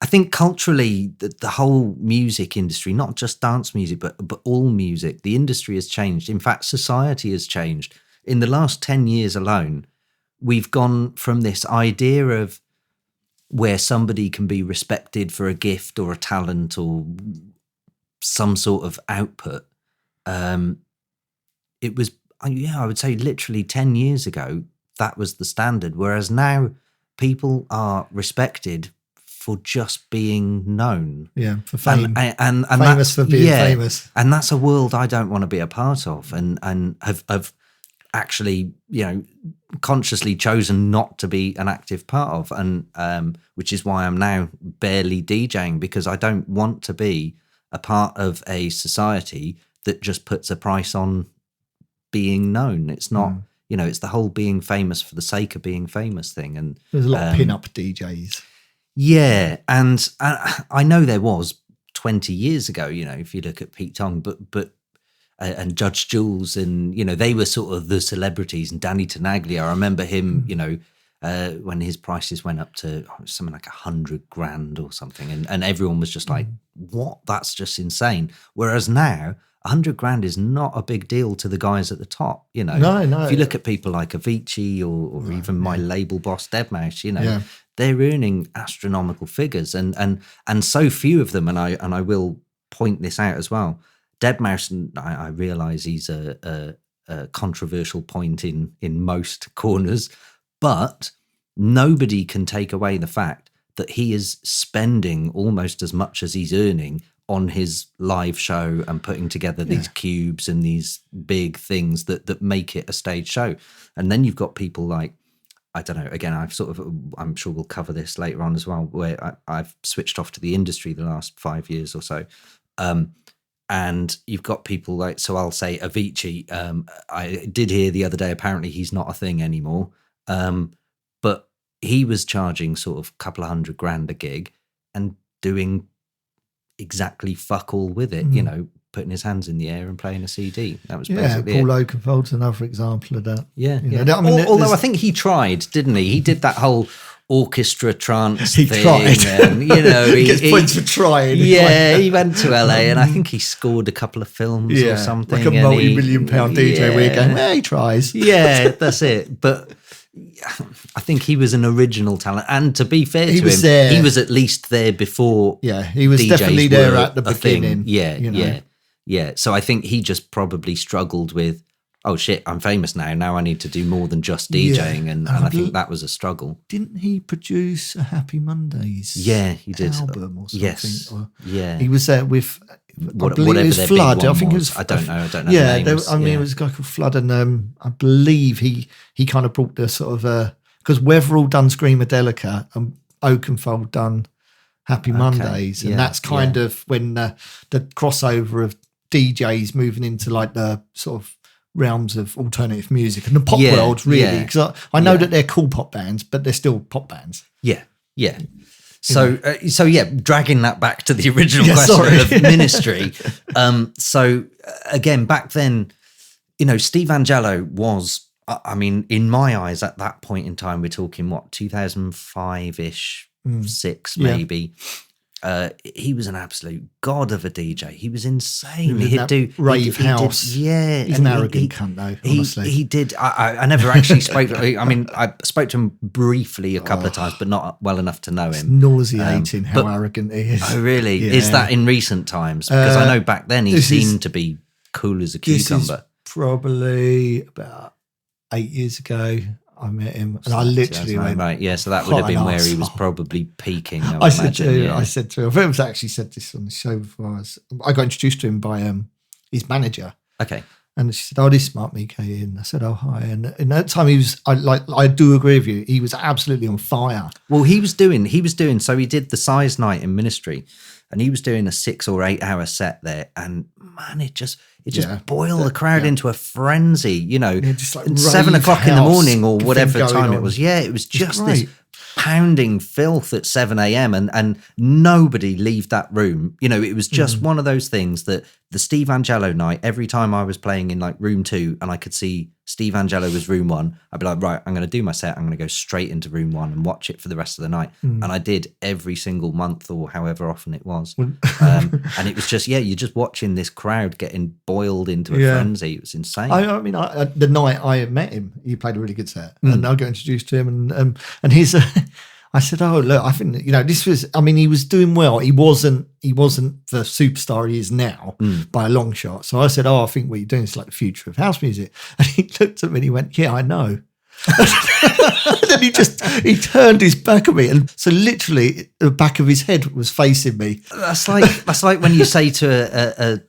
I think culturally, the whole music industry, not just dance music, but all music, the industry has changed. In fact, society has changed. In the last 10 years alone, we've gone from this idea of where somebody can be respected for a gift or a talent or some sort of output. It was, I would say literally 10 years ago, that was the standard. Whereas now people are respected for just being known. Yeah, for fame. And famous for being famous. And that's a world I don't want to be a part of and have actually, you know, consciously chosen not to be an active part of. And which is why I'm now barely DJing, because I don't want to be a part of a society that just puts a price on being known. It's not, you know, it's the whole being famous for the sake of being famous thing. And there's a lot of pin-up DJs. Yeah, and I know there was 20 years ago, you know, if you look at Pete Tong, but and Judge Jules, and, you know, they were sort of the celebrities, and Danny Tenaglia, I remember him, you know, when his prices went up to something like $100,000 or something, and everyone was just like, what? That's just insane. Whereas now, $100,000 is not a big deal to the guys at the top, you know. No. If you look at people like Avicii or even my label boss, Deadmau5, you know, they're earning astronomical figures, and so few of them. And I will point this out as well. Deadmau5, I realise he's a controversial point in most corners, but nobody can take away the fact that he is spending almost as much as he's earning on his live show and putting together these cubes and these big things that make it a stage show. And then you've got people like, I don't know, again, I'm sure we'll cover this later on as well, where I've switched off to the industry the last 5 years or so. And you've got people like, so I'll say Avicii, I did hear the other day, apparently he's not a thing anymore. But he was charging sort of a couple of $100,000 a gig and doing exactly fuck all with it, you know, putting his hands in the air and playing a CD. That was basically Paul Oakenfold's another example of that. Yeah. I mean, although I think he tried, didn't he? He did that whole orchestra trance he thing. Tried. And, you know, he gets points for trying. Yeah, he went to LA and I think he scored a couple of films or something. Like a multi-million-pound DJ where you're going, he tries. Yeah, that's it. But I think he was an original talent, and to be fair to him, he was at least there before. Yeah, he was DJs definitely there at the beginning. Yeah. So I think he just probably struggled with, oh shit, I'm famous now. Now I need to do more than just DJing, and I think that was a struggle. Didn't he produce a Happy Mondays? Yeah, he did. Album or something? Yes. He was there with whatever it was their Flood. big one I think it was. I don't know. Yeah, the names. it was a guy called Flood, and I believe he kind of brought the sort of because Weatherall done Screamadelica and Oakenfold done Happy Mondays, and that's kind of when the crossover of DJs moving into like the sort of realms of alternative music and the pop world, really. Because I know that they're cool pop bands, but they're still pop bands. Yeah. So, dragging that back to the original question of Ministry. So again, back then, Steve Angello was, I mean, in my eyes, at that point in time, we're talking 2005-ish, 6 maybe. He was an absolute god of a DJ. He was insane. He'd do rave house. He's an arrogant cunt, though. Honestly, he did. I never actually spoke. I mean, I spoke to him briefly a couple of times, but not well enough to know him. It's nauseating how arrogant he is. Oh, really? Yeah. Is that in recent times? Because I know back then he seemed to be cool as a cucumber. This is probably about 8 years ago. I met him, and I literally went, right. Yeah, so that would have been where he was probably peaking. I said to him, I think it was actually said this on the show before. I got introduced to him by his manager. Okay. And she said, "Oh, this is Mark Mike." And I said, "Oh, hi." And in that time, he was. I do agree with you. He was absolutely on fire. Well, he was doing. So he did the Size Night in Ministry, and he was doing a 6 or 8 hour set there. And man, it just boiled the crowd into a frenzy. Just like 7 o'clock in the morning or whatever time on. it was. Yeah, it was just this pounding filth at 7 a.m. and nobody leave that room. It was just one of those things that the Steve Angello night, every time I was playing in like room 2 and I could see Steve Angello was room 1, I'd be like, right, I'm going to do my set. I'm going to go straight into room 1 and watch it for the rest of the night. And I did every single month or however often it was. And it was just, you're just watching this crowd getting boiled into a frenzy. It was insane. I mean, the night I met him, he played a really good set. And I got introduced to him and he's... I said, "Oh, look, I think this was. I mean, he was doing well. He wasn't the superstar he is now by a long shot." So I said, "Oh, I think what you're doing is like the future of house music." And he looked at me and he went, "Yeah, I know." And then he turned his back at me, and so literally the back of his head was facing me. That's like when you say to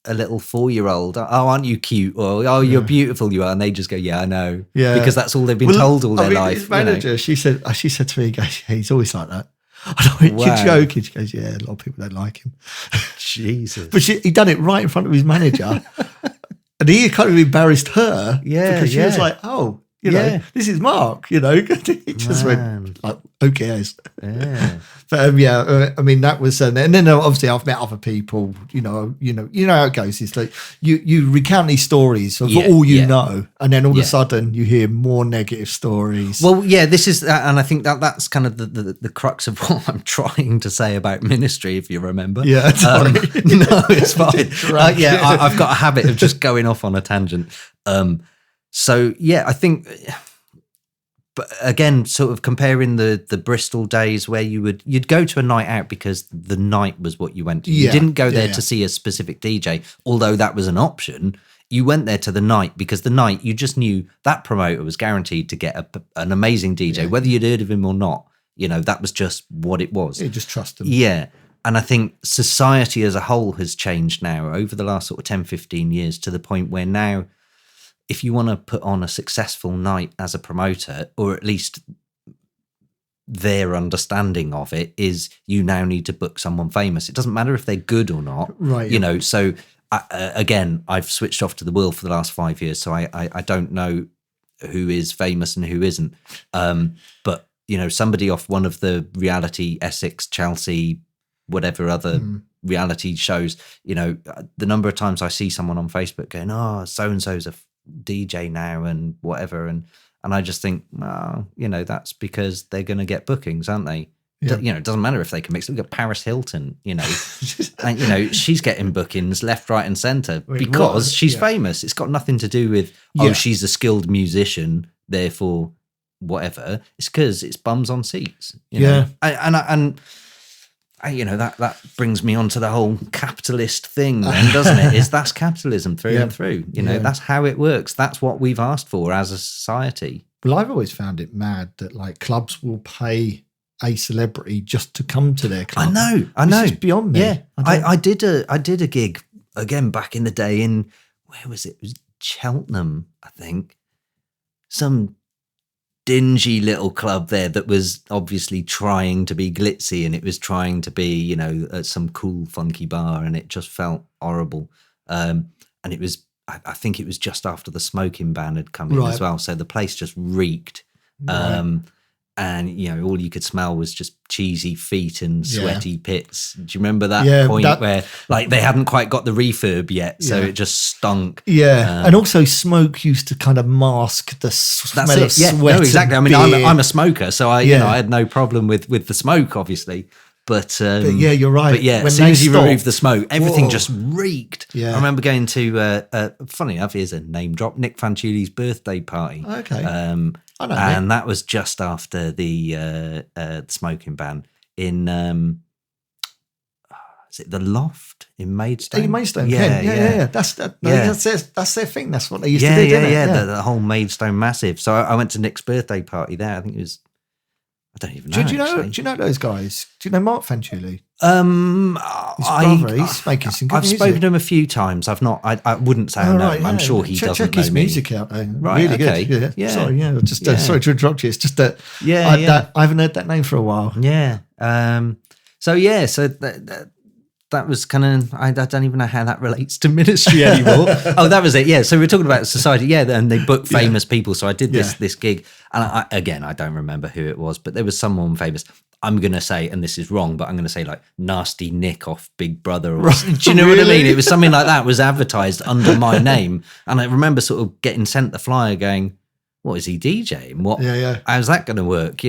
a little 4-year-old, "Oh, aren't you cute?" Or, "Oh, you're beautiful, you are," and they just go, "Yeah, I know," because that's all they've been told all their life. His manager, she said to me, "He's always like that." I went, "You're joking." She goes, "Yeah, a lot of people don't like him." Jesus, but he done it right in front of his manager, and he kind of embarrassed her. Because she was like, "Oh, this is Mark." He just went like, "Who cares?" Yeah. But I mean, that was, and then obviously I've met other people. You know how it goes. It's like you recount these stories of all you know, and then all of a sudden you hear more negative stories. Well, this is, and I think that's kind of the crux of what I'm trying to say about Ministry. If you remember, sorry. No, it's fine. I've got a habit of just going off on a tangent. So I think. But again, sort of comparing the Bristol days where you'd go to a night out because the night was what you went to. You didn't go there to see a specific DJ, although that was an option. You went there to the night because the night you just knew that promoter was guaranteed to get an amazing DJ, whether you'd heard of him or not. That was just what it was. You just trust them. Yeah. And I think society as a whole has changed now over the last sort of 10, 15 years to the point where now, if you want to put on a successful night as a promoter, or at least their understanding of it is you now need to book someone famous. It doesn't matter if they're good or not. Right. So again, I've switched off to the world for the last 5 years, so I don't know who is famous and who isn't. But, somebody off one of the reality Essex, Chelsea, whatever other reality shows, the number of times I see someone on Facebook going, "Oh, so-and-so's a DJ now and whatever," and I just think, that's because they're going to get bookings, aren't they? It doesn't matter if they can mix. We've got Paris Hilton, and she's getting bookings left, right, and centre because she's famous. It's got nothing to do with she's a skilled musician, therefore whatever. It's because it's bums on seats. That brings me on to the whole capitalist thing then, doesn't it? That's capitalism through and through. That's how it works. That's what we've asked for as a society. Well, I've always found it mad that like clubs will pay a celebrity just to come to their club. I know. This is beyond me. Yeah, I did a gig again back in the day in, where was it? It was Cheltenham, I think. Some dingy little club there that was obviously trying to be glitzy, and it was trying to be, some cool, funky bar, and it just felt horrible. And it was, I think it was just after the smoking ban had come in as well. So the place just reeked. Right. And, all you could smell was just cheesy feet and sweaty pits. Do you remember that point where, like, they hadn't quite got the refurb yet, so it just stunk? Yeah, and also smoke used to kind of mask the smell of sweat. No, exactly. I mean, I'm a smoker, so I had no problem with the smoke, obviously. But yeah, you're right. But yeah, as soon as you remove the smoke, everything just reeked. Yeah. I remember going to, funny enough, here's a name drop, Nick Fanciulli's birthday party. Okay. I know and that was just after the smoking ban in, is it the Loft in Maidstone? In Maidstone, yeah. That's their thing. That's what they used to do, the whole Maidstone Massive. So I went to Nick's birthday party there. I think it was, I don't even know. Do you know those guys? Do you know Mark Fanciulli? His brother, he's making some good I've music. spoken to him a few times. I've not. I wouldn't say I know him. I'm sure he doesn't check know his me. music out. Right, really okay. good. Yeah. Sorry, sorry to interrupt you. It's just that I haven't heard that name for a while. Yeah. So that was kind of, I don't even know how that relates to ministry anymore. Oh, that was it. Yeah. So we're talking about society. Yeah. And they book famous people. So I did this gig. And I don't remember who it was, but there was someone famous. I'm going to say, and this is wrong, but I'm going to say like Nasty Nick off Big Brother. Or, do you know what I mean? It was something like that. It was advertised under my name. And I remember sort of getting sent the flyer going, what is he DJing? How's that going to work?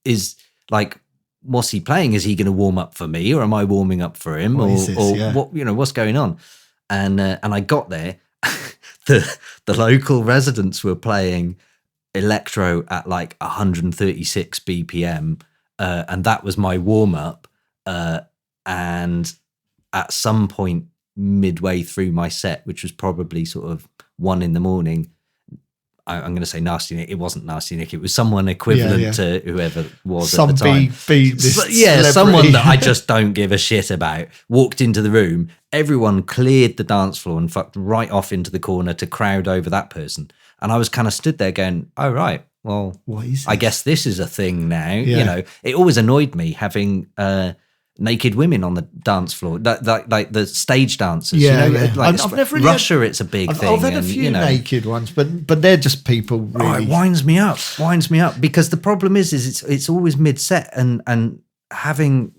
Is like, what's he playing? Is he going to warm up for me, or am I warming up for him, or what? What's going on? And I got there, the local residents were playing electro at like 136 BPM, and that was my warm up. And at some point midway through my set, which was probably sort of 1 a.m, I'm going to say Nasty Nick. It wasn't Nasty Nick. It was someone equivalent to whoever was at the time. Someone that I just don't give a shit about. Walked into the room. Everyone cleared the dance floor and fucked right off into the corner to crowd over that person. And I was kind of stood there going, "Oh right, well, I guess this is a thing now." Yeah. It always annoyed me having naked women on the dance floor, like the stage dancers. Like I've never really Russia. It's a big thing. I've had a few naked ones, but they're just people. Really, it winds me up because the problem is it's always mid set, and having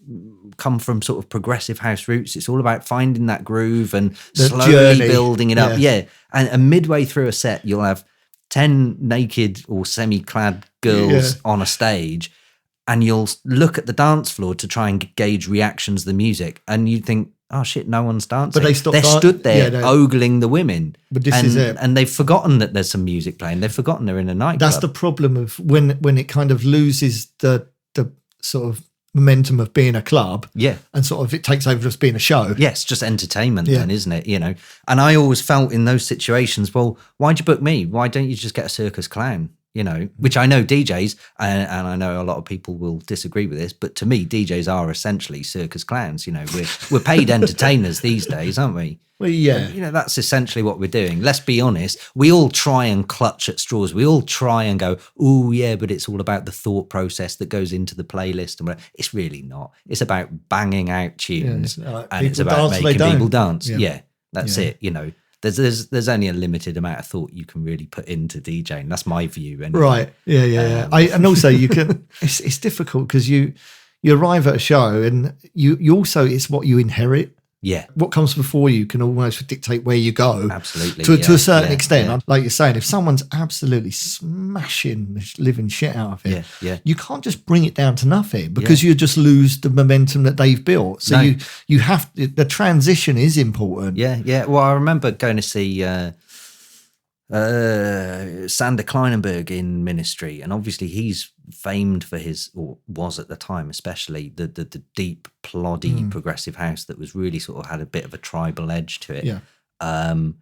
come from sort of progressive house roots, it's all about finding that groove and slowly building it up. Yeah, and midway through a set, you'll have 10 naked or semi-clad girls on a stage. And you'll look at the dance floor to try and gauge reactions to the music, and you think, "Oh shit, no one's dancing." But they're stood there ogling the women. But this is it, and they've forgotten that there's some music playing. They've forgotten they're in a nightclub. That's the problem of when it kind of loses the sort of momentum of being a club. Yeah, and sort of it takes over just being a show. Yes, just entertainment then, isn't it? And I always felt in those situations, well, why'd you book me? Why don't you just get a circus clown? Which I know DJs, and I know a lot of people will disagree with this, but to me, DJs are essentially circus clowns. We're paid entertainers these days, aren't we? Well, yeah. That's essentially what we're doing. Let's be honest. We all try and clutch at straws. We all try and go, "Oh, yeah, but it's all about the thought process that goes into the playlist." And whatever. It's really not. It's about banging out tunes, and it's about making people dance. Yeah, that's it. There's only a limited amount of thought you can really put into DJing. That's my view. Anyway. Right. Yeah. And also you can. It's difficult because you arrive at a show and you also it's what you inherit. Yeah. What comes before you can almost dictate where you go. Absolutely. To a certain extent. Yeah. Like you're saying, if someone's absolutely smashing the living shit out of it, you can't just bring it down to nothing because you just lose the momentum that they've built. So you have to, the transition is important. Yeah. Well, I remember going to see Sander Kleinenberg in Ministry, and obviously he's famed for his, or was at the time especially, the deep ploddy progressive house that was really sort of had a bit of a tribal edge to it. And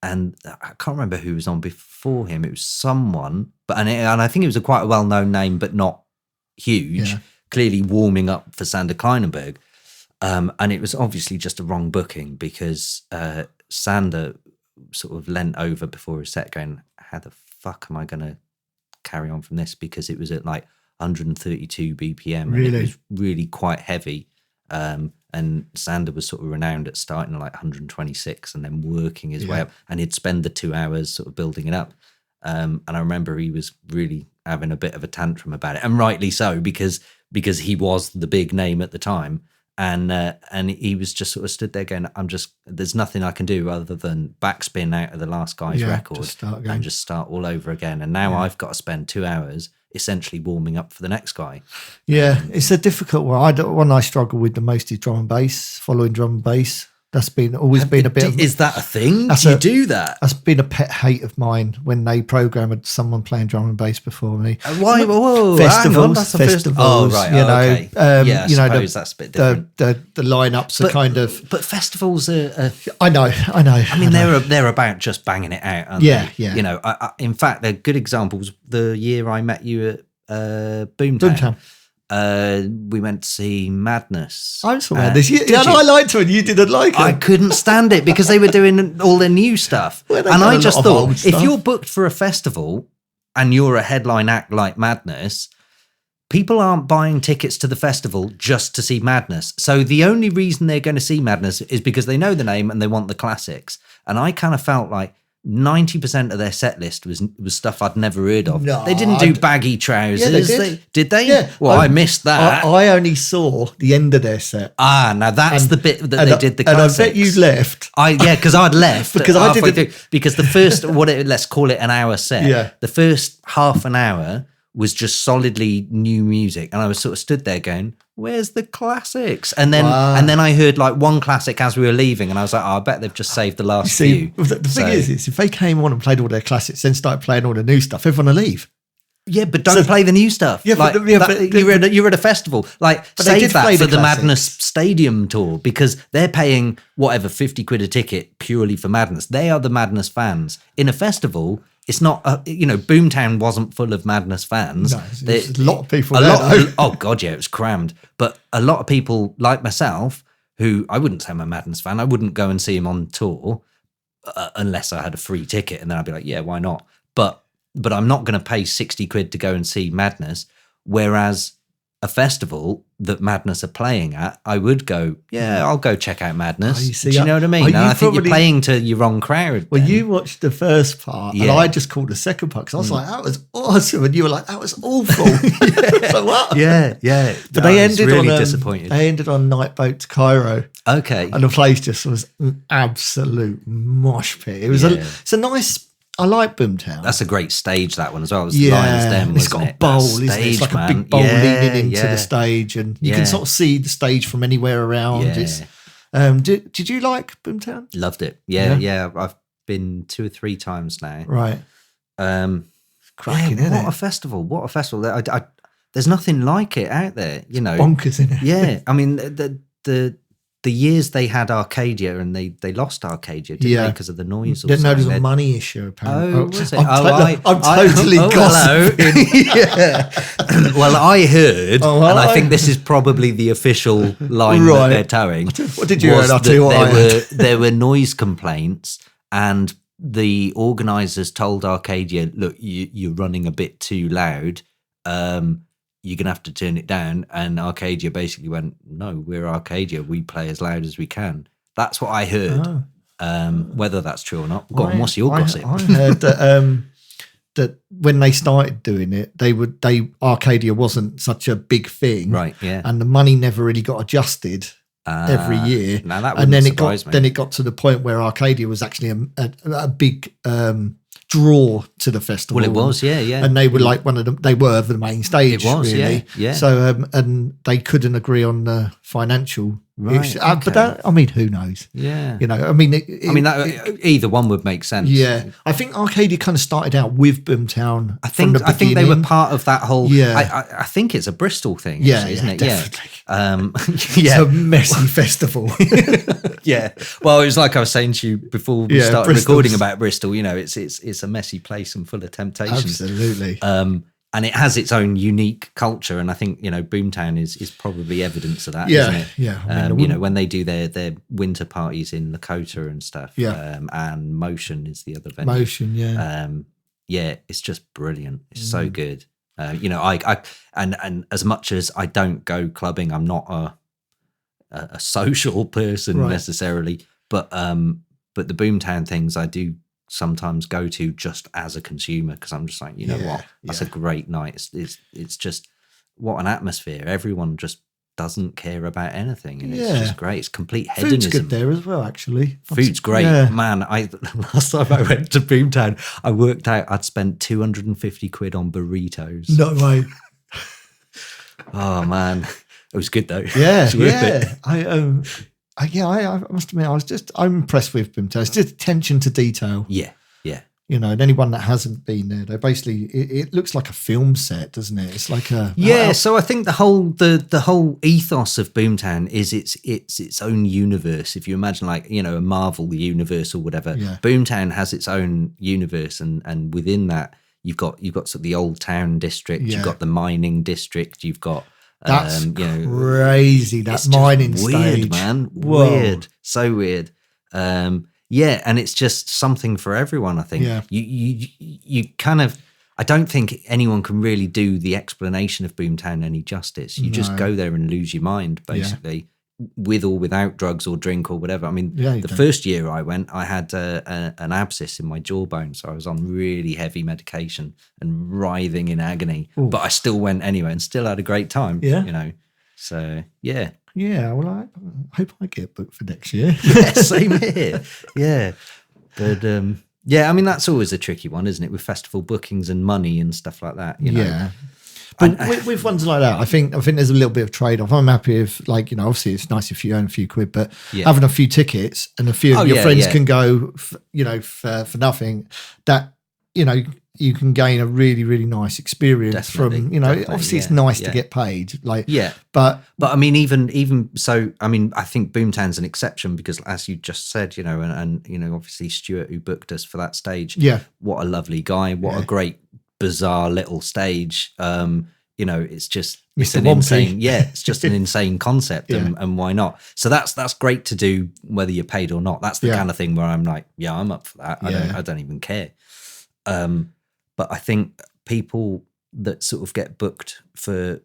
I can't remember who was on before him. It was someone, but and I think it was quite a well-known name, but not huge. clearly warming up for Sander Kleinenberg. And it was obviously just a wrong booking because Sander sort of leant over before his set going, how the fuck am I going to carry on from this? Because it was at like 132 BPM. Really? And it was really quite heavy. And Sander was sort of renowned at starting at like 126 and then working his way up. And he'd spend the 2 hours sort of building it up. And I remember he was really having a bit of a tantrum about it. And rightly so, because he was the big name at the time. And he was just sort of stood there going, there's nothing I can do other than backspin out of the last guy's record and just start all over again. And now I've got to spend 2 hours essentially warming up for the next guy. Yeah, it's a difficult one. One I struggle with the most is drum and bass, following drum and bass. That's always been a bit of... Is that a thing? Do you do that? That's been a pet hate of mine when they programmed someone playing drum and bass before me. Why? Whoa, festivals. Oh, right. Okay. I suppose that's a bit different. The lineups are kind of... But festivals are... I know. I mean, they're about just banging it out, aren't they? Yeah. You know, in fact, they're good examples. The year I met you at Boomtown. We went to see Madness. I saw Madness. I liked it and you didn't like it. I couldn't stand it because they were doing all their new stuff. And I just thought, if you're booked for a festival and you're a headline act like Madness, people aren't buying tickets to the festival just to see Madness. So the only reason they're going to see Madness is because they know the name and they want the classics. And I kind of felt like 90% of their set list was stuff I'd never heard of. No, they didn't do baggy trousers. Yeah, did they? Yeah. Well, I missed that. I only saw the end of their set. Now that's the bit that they did the classics. And I bet you left. Because I'd left because I didn't. Because the first, let's call it an hour set. Yeah. The first half an hour was just solidly new music, and I was sort of stood there going, "Where's the classics?" And then I heard like one classic as we were leaving, and I was like, "Oh, I bet they've just saved the last few." The thing is, if they came on and played all their classics, then started playing all the new stuff, everyone will leave. Yeah, but don't play the new stuff. Yeah, like, you're at a festival. Like, save that for the Madness Stadium tour because they're paying whatever 50 quid a ticket purely for Madness. They are the Madness fans. In a festival, it's not, Boomtown wasn't full of Madness fans. No, there's a lot of people there. Oh, God, yeah, it was crammed. But a lot of people like myself, who I wouldn't say I'm a Madness fan, I wouldn't go and see him on tour unless I had a free ticket. And then I'd be like, yeah, why not? But I'm not going to pay 60 quid to go and see Madness. Whereas a festival that Madness are playing at, I would go, yeah, I'll go check out Madness. Do you know what I mean? I think you're playing to your wrong crowd. Well, you watched the first part, and I just called the second part because I was like, that was awesome. And you were like, that was awful. So what? Yeah. But they ended really disappointed. They ended on Night Boat to Cairo. Okay. And the place just was an absolute mosh pit. It was it's a nice... I like Boomtown. That's a great stage, that one as well. It was Lion's Den, it's got a bowl, isn't it? It's like a big bowl leaning into the stage, and you can sort of see the stage from anywhere around. Yeah. Did you like Boomtown? Loved it. Yeah. I've been 2 or 3 times now. Right. Cracking, isn't it? What a festival. There's nothing like it out there, you know. Bonkers, isn't it? Yeah. I mean, the years they had Arcadia and they lost Arcadia, didn't they, because of the noise? Didn't know there was a money issue, apparently. Oh, was it? I'm totally gossiping. Well, I heard, and I think this is probably the official line that they're towing. What did you hear? I'll tell you what I heard. There were noise complaints, and the organisers told Arcadia, look, you're running a bit too loud. You're going to have to turn it down. And Arcadia basically went, no, we're Arcadia. We play as loud as we can. That's what I heard. Whether that's true or not. Go on, what's your gossip? I heard that when they started doing it, Arcadia wasn't such a big thing. Right, yeah. And the money never really got adjusted every year. Now that wouldn't surprise me. Then it got to the point where Arcadia was actually a big... draw to the festival. Well, it was, yeah. And they were like they were the main stage. It was, really. Yeah. So, and they couldn't agree on the financial issue. Okay. But that, I mean, who knows? Yeah. You know, I mean, either one would make sense. Yeah. I think Arcadia kind of started out with Boomtown. I think they were part of that whole. Yeah. I think it's a Bristol thing. Yeah, actually, isn't it? Definitely. Yeah. It's a messy festival. Yeah. Well, it was like I was saying to you before we started recording about Bristol. You know, it's a messy place and full of temptations. Absolutely. and it has its own unique culture. And I think, you know, Boomtown is probably evidence of that, Yeah, isn't it? yeah. I mean, You know, when they do their winter parties in Lakota and stuff. Yeah. And Motion is the other venue. Motion, yeah. Yeah, it's just brilliant. It's so good. You know, I and as much as I don't go clubbing, I'm not a social person necessarily, but the Boomtown things I do sometimes go to just as a consumer, because I'm just like, you know what, that's a great night. It's just, what an atmosphere. Everyone just doesn't care about anything, and it's just great. It's complete hedonism. Food's good there as well, actually. Food's great. Man, last time I went to Boomtown, I worked out I'd spent 250 quid on burritos. No way. Oh man, it was good though. Yeah, it was worth it. I must admit, I'm impressed with Boomtown. It's just attention to detail. Yeah. You know, and anyone that hasn't been there, they basically, it looks like a film set, doesn't it? It's like a So I think the whole ethos of Boomtown is its own universe. If you imagine, like, you know, a Marvel universe or whatever, Boomtown has its own universe, and within that you've got sort of the old town district, you've got the mining district, you've got that's you know, crazy. That mining weird stage, man. Whoa. Weird, so weird. Yeah, and it's just something for everyone, I think. Yeah. You kind of, I don't think anyone can really do the explanation of Boomtown any justice. You just go there and lose your mind, basically, with or without drugs or drink or whatever. I mean, the first year I went, I had an abscess in my jawbone, so I was on really heavy medication and writhing in agony. Ooh. But I still went anyway and still had a great time, you know. So, yeah. Yeah, well, I hope I get booked for next year. Yeah, same here. Yeah. But, I mean, that's always a tricky one, isn't it? With festival bookings and money and stuff like that, you know? Yeah. But with ones like that, I think there's a little bit of trade-off. I'm happy if, like, you know, obviously it's nice if you earn a few quid, but having a few tickets and a few of your friends can go, for nothing, that, you know, you can gain a really, really nice experience from, you know, obviously it's nice to get paid. Like, but I mean, even so, I mean, I think Boomtown's an exception because, as you just said, you know, and you know, obviously Stuart, who booked us for that stage, what a lovely guy, what a great, bizarre little stage. You know, it's just, it's an insane, it's just an insane concept, and why not? So that's great to do, whether you're paid or not. That's the kind of thing where I'm like, I'm up for that. I don't even care. But I think people that sort of get booked for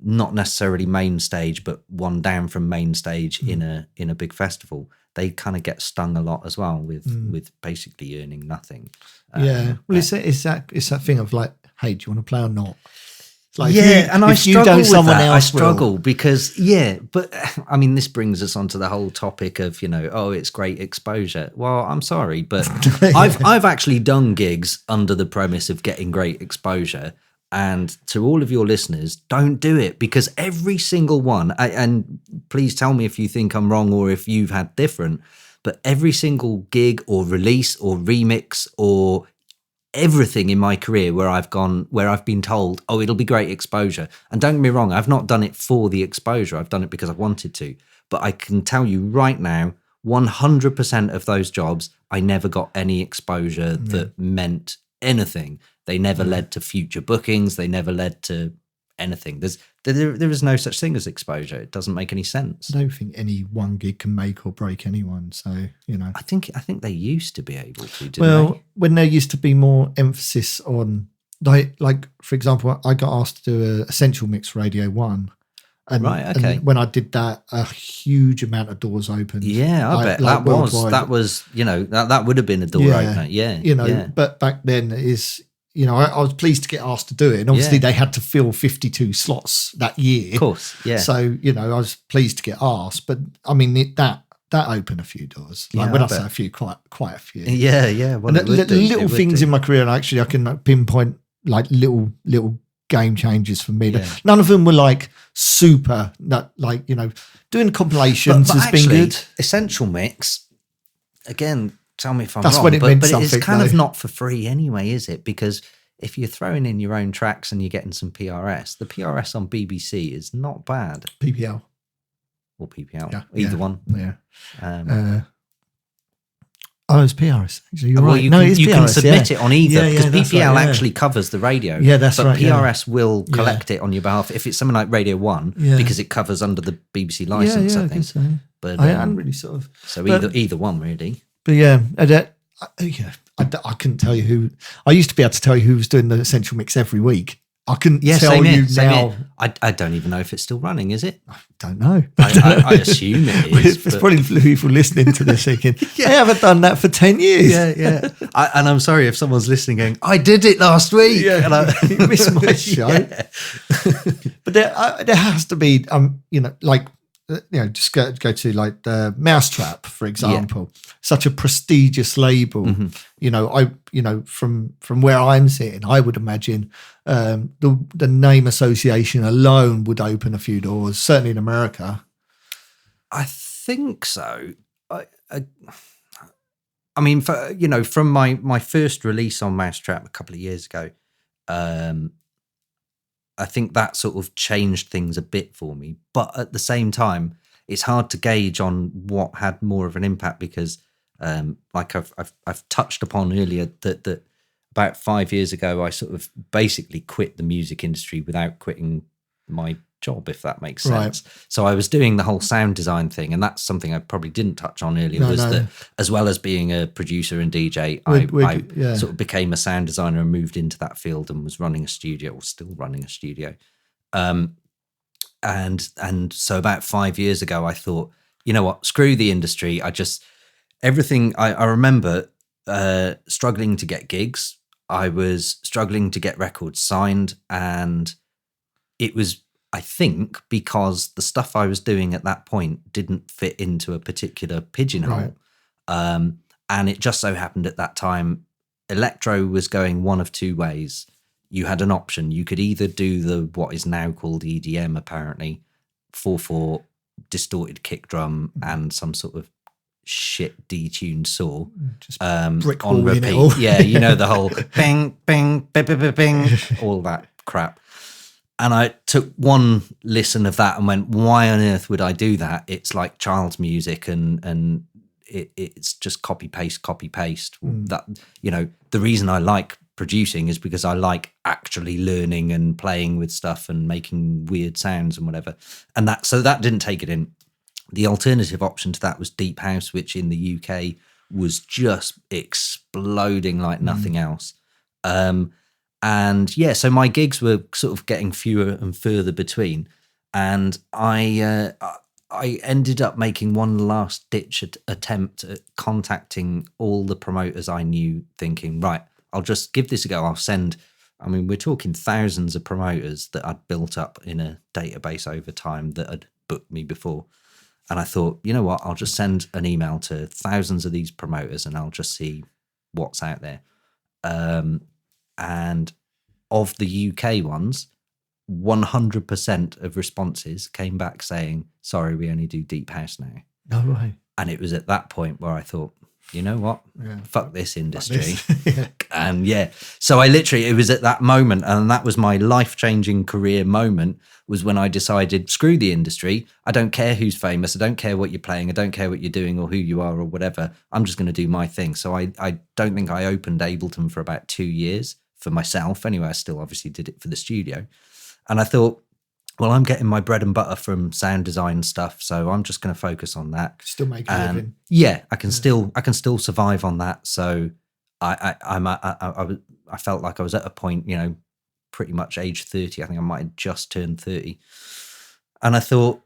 not necessarily main stage, but one down from main stage in a big festival, they kind of get stung a lot as well with basically earning nothing. Well, it's that thing of like, hey, do you want to play or not? Like, I struggle with that. I struggle because, but I mean, this brings us onto the whole topic of, you know, it's great exposure. Well, I'm sorry, but I've actually done gigs under the premise of getting great exposure. And to all of your listeners, don't do it, because every single one, and please tell me if you think I'm wrong or if you've had different, but every single gig or release or remix or everything in my career where I've been told, it'll be great exposure. And don't get me wrong, I've not done it for the exposure. I've done it because I wanted to. But I can tell you right now, 100% of those jobs, I never got any exposure that meant anything. They never led to future bookings. They never led to anything. There is no such thing as exposure. It doesn't make any sense. I don't think any one gig can make or break anyone. So, you know, I think they used to be able to. Didn't they? When there used to be more emphasis on, like for example, I got asked to do a Essential Mix Radio 1. And when I did that, a huge amount of doors opened. Yeah, I bet that was, you know, that would have been a door opener. Yeah, you know, but back then you know, I was pleased to get asked to do it. And obviously they had to fill 52 slots that year. Of course, yeah. So, you know, I was pleased to get asked. But, I mean, that opened a few doors. Like, when I say a few, quite a few. Yeah. Well, and little things in my career, and actually I can pinpoint, like, little game changes for me. Yeah. None of them were, like, super, like, you know, doing compilations has been good. Essential Mix, again, tell me if I'm That's wrong, when it meant but something, it's kind of not for free anyway, is it? Because if you're throwing in your own tracks and you're getting some PRS, the PRS on BBC is not bad. PPL. Or PPL. Either one. Yeah. Oh, it's PRS. Actually, you're Well, right. you No, can, it's you PRS, can submit yeah. it on either, Yeah, because that's PPL right, yeah. actually covers the radio. Yeah, that's but right, yeah. PRS will collect it on your behalf if it's something like Radio 1, Yeah. because it covers under the BBC licence, I think. So. But I hadn't really sort of. So but, either one, really. But yeah, I couldn't tell you who. I used to be able to tell you who was doing the Essential Mix every week. I couldn't tell you now. I don't even know if it's still running, is it? I don't know. I assume it is. There's probably people listening to this thinking, I haven't done that for 10 years. Yeah. And I'm sorry if someone's listening going, I did it last week. Yeah, and you missed my show. Yeah. But there has to be, just go to like the Mau5trap, for example, such a prestigious label. Mm-hmm. From where I'm sitting, I would imagine the name association alone would open a few doors, certainly in America. I think so. I mean, from my first release on Mau5trap a couple of years ago, I think that sort of changed things a bit for me. But at the same time, it's hard to gauge on what had more of an impact because, like I've touched upon earlier, that about 5 years ago, I sort of basically quit the music industry without quitting my job, if that makes sense. Right. So I was doing the whole sound design thing, and that's something I probably didn't touch on earlier, that as well as being a producer and DJ, I sort of became a sound designer and moved into that field and was running a studio, or still running a studio. And so about 5 years ago, I thought, you know what, screw the industry. I remember struggling to get gigs. I was struggling to get records signed, and it was, I think, because the stuff I was doing at that point didn't fit into a particular pigeonhole. Right. And it just so happened at that time, electro was going one of two ways. You had an option. You could either do what is now called EDM, apparently, 4/4 distorted kick drum and some sort of shit detuned saw, just brick on repeat. Yeah, you know, the whole bang, bang, bing, bing, bing, all that crap. And I took one listen of that and went, why on earth would I do that? It's like child's music and it's just copy paste. That, you know, the reason I like producing is because I like actually learning and playing with stuff and making weird sounds and whatever. And so that didn't take it in. The alternative option to that was Deep House, which in the UK was just exploding like nothing else. And yeah, so my gigs were sort of getting fewer and further between. And I ended up making one last ditch attempt at contacting all the promoters I knew, thinking, right, I'll just give this a go. We're talking thousands of promoters that I'd built up in a database over time that had booked me before. And I thought, you know what, I'll just send an email to thousands of these promoters and I'll just see what's out there. And of the UK ones, 100% of responses came back saying, sorry, we only do Deep House now. No way. And it was at that point where I thought, you know what? Yeah. Fuck this industry. Yeah. And yeah, so it was at that moment, and that was my life-changing career moment, was when I decided, screw the industry. I don't care who's famous. I don't care what you're playing. I don't care what you're doing or who you are or whatever. I'm just going to do my thing. So I don't think I opened Ableton for about 2 years for myself. Anyway, I still obviously did it for the studio. And I thought, well, I'm getting my bread and butter from sound design stuff, so I'm just going to focus on that. Still make a living. Yeah, I can still survive on that. So I felt like I was at a point, you know, pretty much age 30. I think I might have just turned 30, and I thought,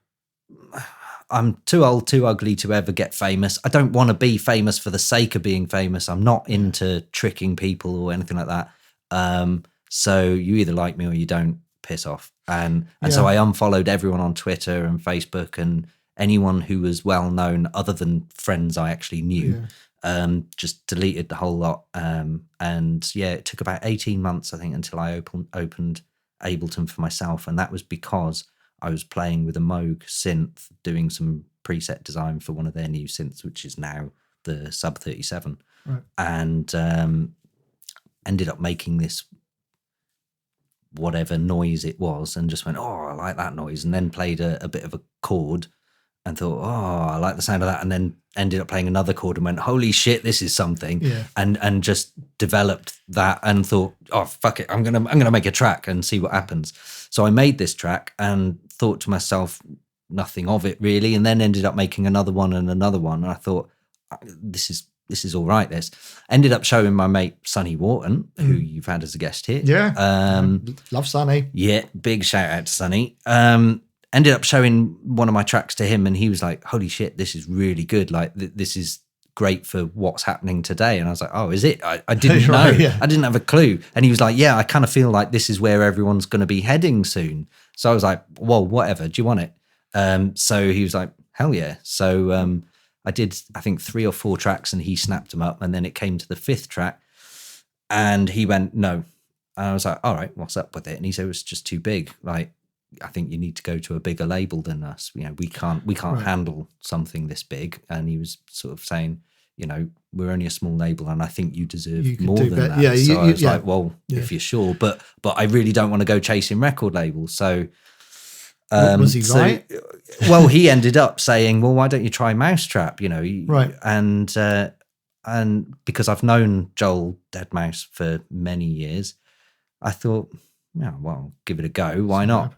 I'm too old, too ugly to ever get famous. I don't want to be famous for the sake of being famous. I'm not into tricking people or anything like that. So you either like me or you don't. Piss off. And so I unfollowed everyone on Twitter and Facebook and anyone who was well known other than friends I actually knew. Just deleted the whole lot. And yeah, it took about 18 months, I think, until I opened Ableton for myself. And that was because I was playing with a Moog synth, doing some preset design for one of their new synths, which is now the Sub 37. Right. And ended up making this whatever noise it was and just went, oh, I like that noise, and then played a bit of a chord and thought, oh, I like the sound of that, and then ended up playing another chord and went, holy shit, this is something. Yeah. And just developed that and thought, oh, fuck it, I'm gonna make a track and see what happens. So I made this track and thought to myself, nothing of it really, and then ended up making another one and another one. And I thought, this is all right. This ended up showing my mate Sonny Whartone, who you've had as a guest here. Yeah. Love Sonny. Yeah, big shout out to Sonny. Ended up showing one of my tracks to him, and he was like, holy shit, this is really good. Like, this is great for what's happening today. And I was like, oh, is it? I didn't know. Yeah. I didn't have a clue. And he was like, yeah, I kind of feel like this is where everyone's going to be heading soon. So I was like, well, whatever. Do you want it? So he was like, hell yeah. So I did, I think, 3 or 4 tracks, and he snapped them up. And then it came to the 5th track, and he went, no. And I was like, all right, what's up with it? And he said, it's just too big. Like, I think you need to go to a bigger label than us. You know, we can't handle something this big. And he was sort of saying, you know, we're only a small label, and I think you deserve more than that. Yeah, so I was like, well, if you're sure, but I really don't want to go chasing record labels. So was he right? Well, he ended up saying, well, why don't you try Mau5trap? You know, right. And because I've known Joel Deadmau5 for many years, I thought, yeah, well, give it a go. Why not?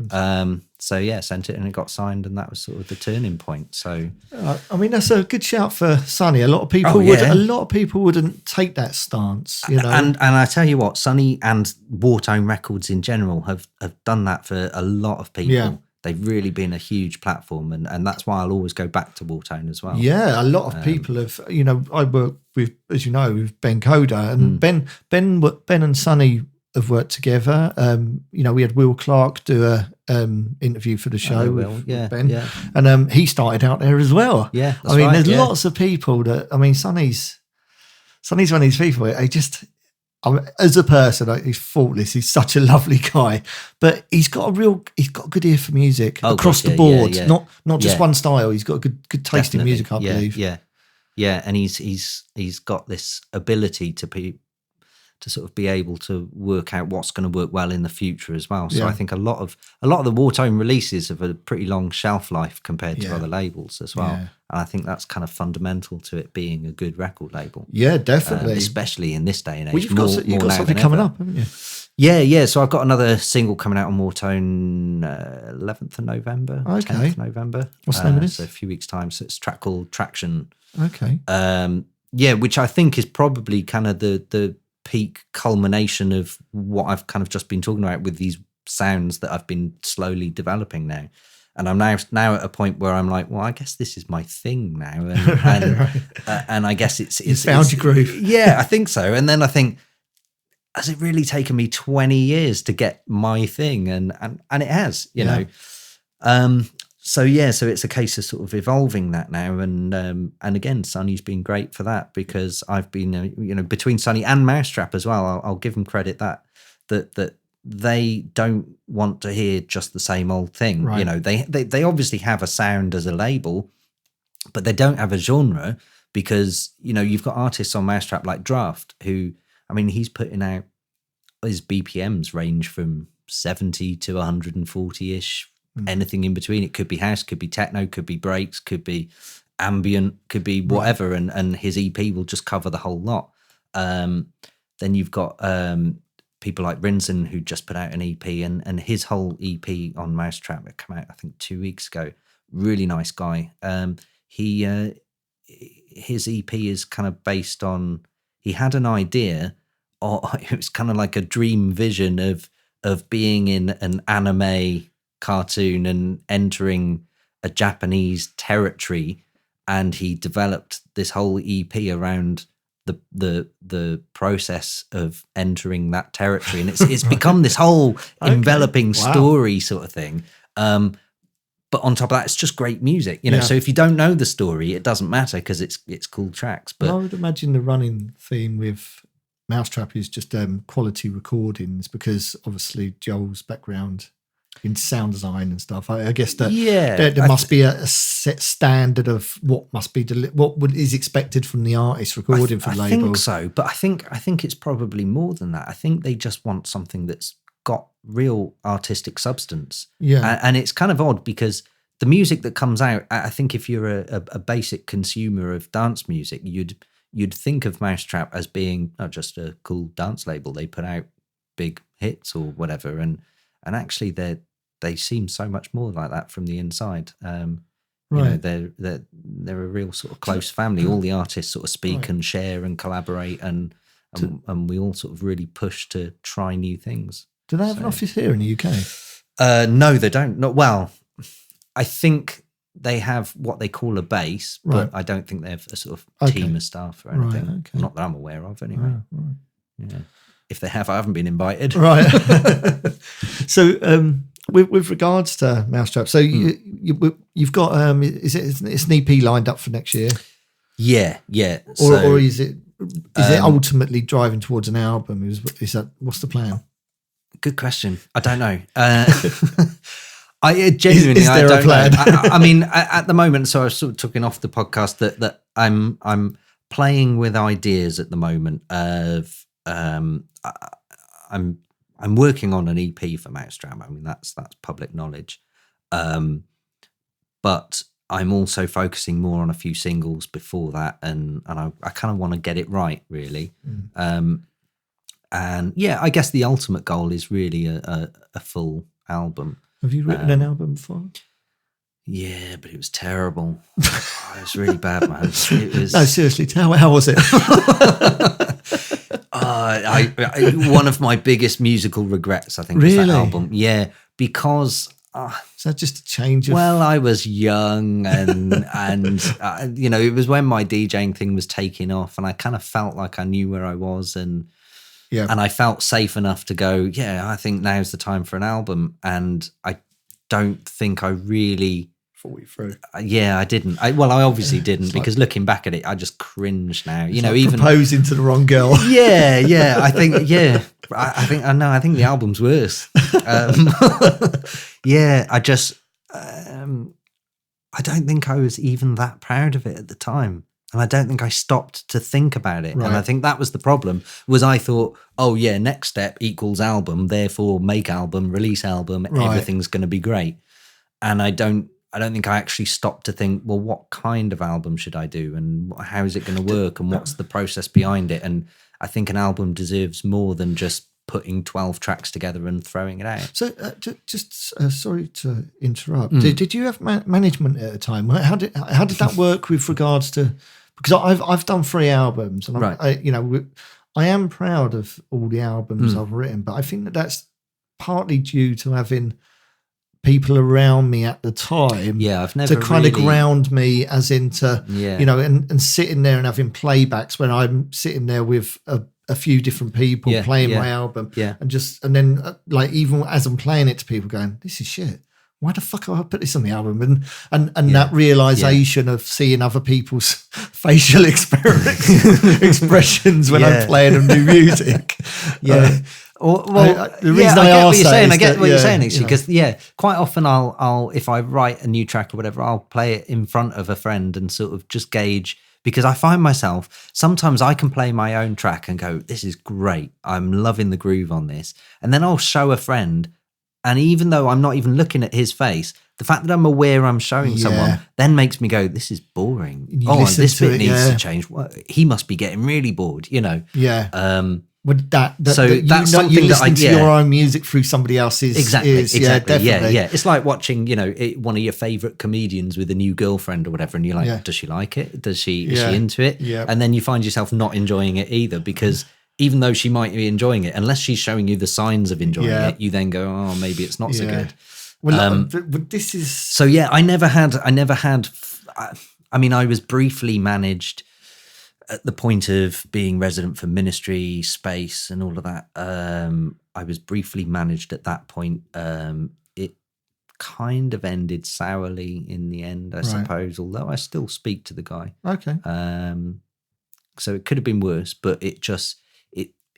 So yeah, sent it, and it got signed, and that was sort of the turning point. So I mean, that's a good shout for Sonny. A lot of people wouldn't take that stance, you know. And I tell you what, Sonny and Whartone Records in general have done that for a lot of people. Yeah. They've really been a huge platform, and that's why I'll always go back to Whartone as well. Yeah, a lot of people have, you know, I work with, as you know, with Ben Coda, and Ben and Sonny have worked together. You know, we had Will Clark do a interview for the show with Ben. Yeah. And he started out there as well. Yeah, I mean, there's lots of people that, I mean, Sonny's one of these people, as a person, he's faultless. He's such a lovely guy, but he's got a good ear for music across the board. Not just one style. He's got a good taste in music, I believe. Yeah, and he's got this ability to sort of be able to work out what's going to work well in the future as well. So I think a lot of the Whartone releases have a pretty long shelf life compared to other labels as well. Yeah. And I think that's kind of fundamental to it being a good record label. Yeah, definitely. Especially in this day and age. Well, you've got something coming up, haven't you? Yeah. So I've got another single coming out on Whartone 11th of November, 10th of November. What's the name of this? So a few weeks' time. So it's a track called Traction. Okay. Which I think is probably kind of the peak culmination of what I've kind of just been talking about with these sounds that I've been slowly developing now. And I'm now at a point where I'm like, well, I guess this is my thing now. And I guess it's found your groove. Yeah, I think so. And then I think, has it really taken me 20 years to get my thing? And it has, you know. So it's a case of sort of evolving that now, and again, Sonny's been great for that, because I've been between Sonny and Mau5trap as well. I'll give them credit that they don't want to hear just the same old thing. Right. You know, they obviously have a sound as a label, but they don't have a genre, because you've got artists on Mau5trap like Draft, who, I mean, he's putting out, his BPMs range from 70 to 140-ish. Anything in between. It could be house, could be techno, could be breaks, could be ambient, could be whatever, and his EP will just cover the whole lot. Then you've got people like Rinzen, who just put out an EP, and his whole EP on Mau5trap, it came out I think 2 weeks ago. Really nice guy. His EP is kind of based on, he had an idea, or it was kind of like a dream vision of being in an anime cartoon and entering a Japanese territory, and he developed this whole EP around the process of entering that territory, and it's become this whole enveloping story sort of thing. But on top of that, it's just great music, So if you don't know the story, it doesn't matter, because it's cool tracks. But I would imagine the running theme with Mau5trap is just quality recordings, because obviously Joel's background in sound design and stuff. I guess that there must be a set standard of what must be is expected from the artist recording for the label. I think so, but I think it's probably more than that. I think they just want something that's got real artistic substance. Yeah, and it's kind of odd, because the music that comes out, I think if you're a basic consumer of dance music, you'd think of Mau5trap as being not just a cool dance label. They put out big hits or whatever, and actually they seem so much more like that from the inside. You know, they're a real sort of close family. All the artists sort of speak and share and collaborate, and we all sort of really push to try new things. Do they have an office here in the UK? No, they don't. Not well. I think they have what they call a base, but I don't think they have a sort of team of staff or anything. Right, okay. Not that I'm aware of, anyway. Right. Yeah. If they have, I haven't been invited. Right. So, with regards to Mau5trap, so you've got it's an EP lined up for next year? Yeah. Or is it ultimately driving towards an album? Is that what's the plan? Good question. I don't know. I genuinely, is there I don't a plan? know. I mean, at the moment, so I was sort of talking off the podcast that I'm playing with ideas at the moment of I'm working on an EP for Mau5trap. I mean, that's public knowledge. But I'm also focusing more on a few singles before that, and I kind of want to get it right, really. And yeah, I guess the ultimate goal is really a full album. Have you written an album before? Yeah, but it was terrible. It was really bad, man. It was. No, seriously, how was it? One of my biggest musical regrets, I think, was that album. Yeah, because is that just a change of? Well, I was young, and you know, it was when my DJing thing was taking off, and I kind of felt like I knew where I was, and I felt safe enough to go, yeah, I think now's the time for an album, and I don't think I really thought you through. Yeah, I didn't. I obviously didn't, because looking back at it, I just cringe now. You know, even proposing to the wrong girl. Yeah. I think I think the album's worse. Yeah, I just I don't think I was even that proud of it at the time. And I don't think I stopped to think about it. Right. And I think that was the problem, was I thought, oh yeah, next step equals album, therefore make album, release album, everything's going to be great. And I don't think I actually stopped to think, well, what kind of album should I do? And how is it going to work? And what's the process behind it? And I think an album deserves more than just putting 12 tracks together and throwing it out. So sorry to interrupt. Did you have management at a time? How did that work with regards to... Because I've done 3 albums, and I am proud of all the albums I've written, but I think that's partly due to having people around me at the time. Yeah, I've never to kind of ground me, as into and sitting there and having playbacks when I'm sitting there with a few different people playing my album, and then even as I'm playing it to people, going, "This is shit. Why the fuck have I put this on the album?" And that realization of seeing other people's facial expressions when I'm playing them new music. The reason I get what you're saying. I get what you're saying, actually, because quite often I'll if I write a new track or whatever, I'll play it in front of a friend and sort of just gauge. Because I find myself, sometimes I can play my own track and go, "This is great. I'm loving the groove on this," and then I'll show a friend. And even though I'm not even looking at his face, the fact that I'm aware I'm showing someone then makes me go, "This is boring. And this bit needs to change. He must be getting really bored," you know? Yeah. That's something you listening to your own music through somebody else's ears. Exactly. Yeah, definitely. Yeah. It's like watching, one of your favorite comedians with a new girlfriend or whatever, and you're like, does she like it? Is she into it? Yeah. And then you find yourself not enjoying it either, because even though she might be enjoying it, unless she's showing you the signs of enjoying it, you then go, "Oh, maybe it's not so good." Well, but this is so. Yeah, I never had. I mean, I was briefly managed at the point of being resident for Ministry, Space, and all of that. I was briefly managed at that point. It kind of ended sourly in the end, I suppose. Although I still speak to the guy. Okay. So it could have been worse, but it just.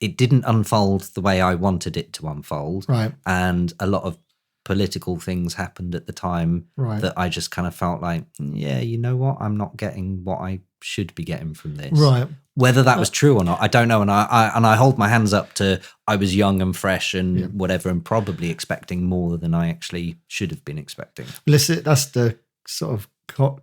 It didn't unfold the way I wanted it to unfold. Right. And a lot of political things happened at the time that I just kind of felt like, yeah, you know what? I'm not getting what I should be getting from this. Right. Whether that was true or not, I don't know. And I hold my hands up to I was young and fresh and whatever, and probably expecting more than I actually should have been expecting. Listen, that's the sort of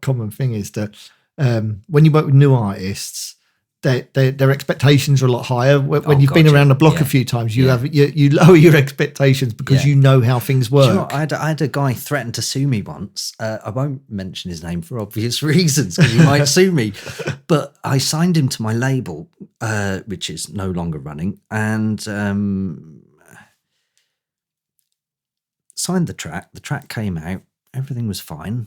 common thing is that when you work with new artists, their expectations are a lot higher. When you've been around the block a few times, you lower your expectations because you know how things work. Do you know what? I had a guy threaten to sue me once. I won't mention his name for obvious reasons because he might sue me. But I signed him to my label, which is no longer running, and signed the track. The track came out. Everything was fine.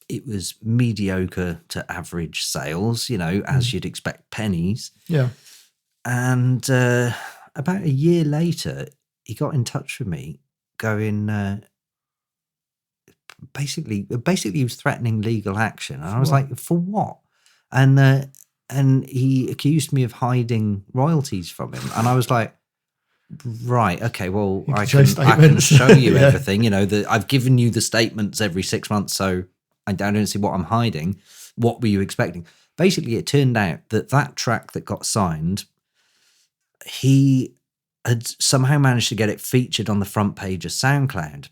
It was mediocre to average sales, as you'd expect, pennies. Yeah. And about a year later, he got in touch with me going, basically he was threatening legal action. And I was like, for what? And he accused me of hiding royalties from him. And I was like, right, okay, well, I can show you everything. That I've given you the statements every 6 months, so I don't see what I'm hiding. What were you expecting? Basically, it turned out that track that got signed, he had somehow managed to get it featured on the front page of Soundcloud,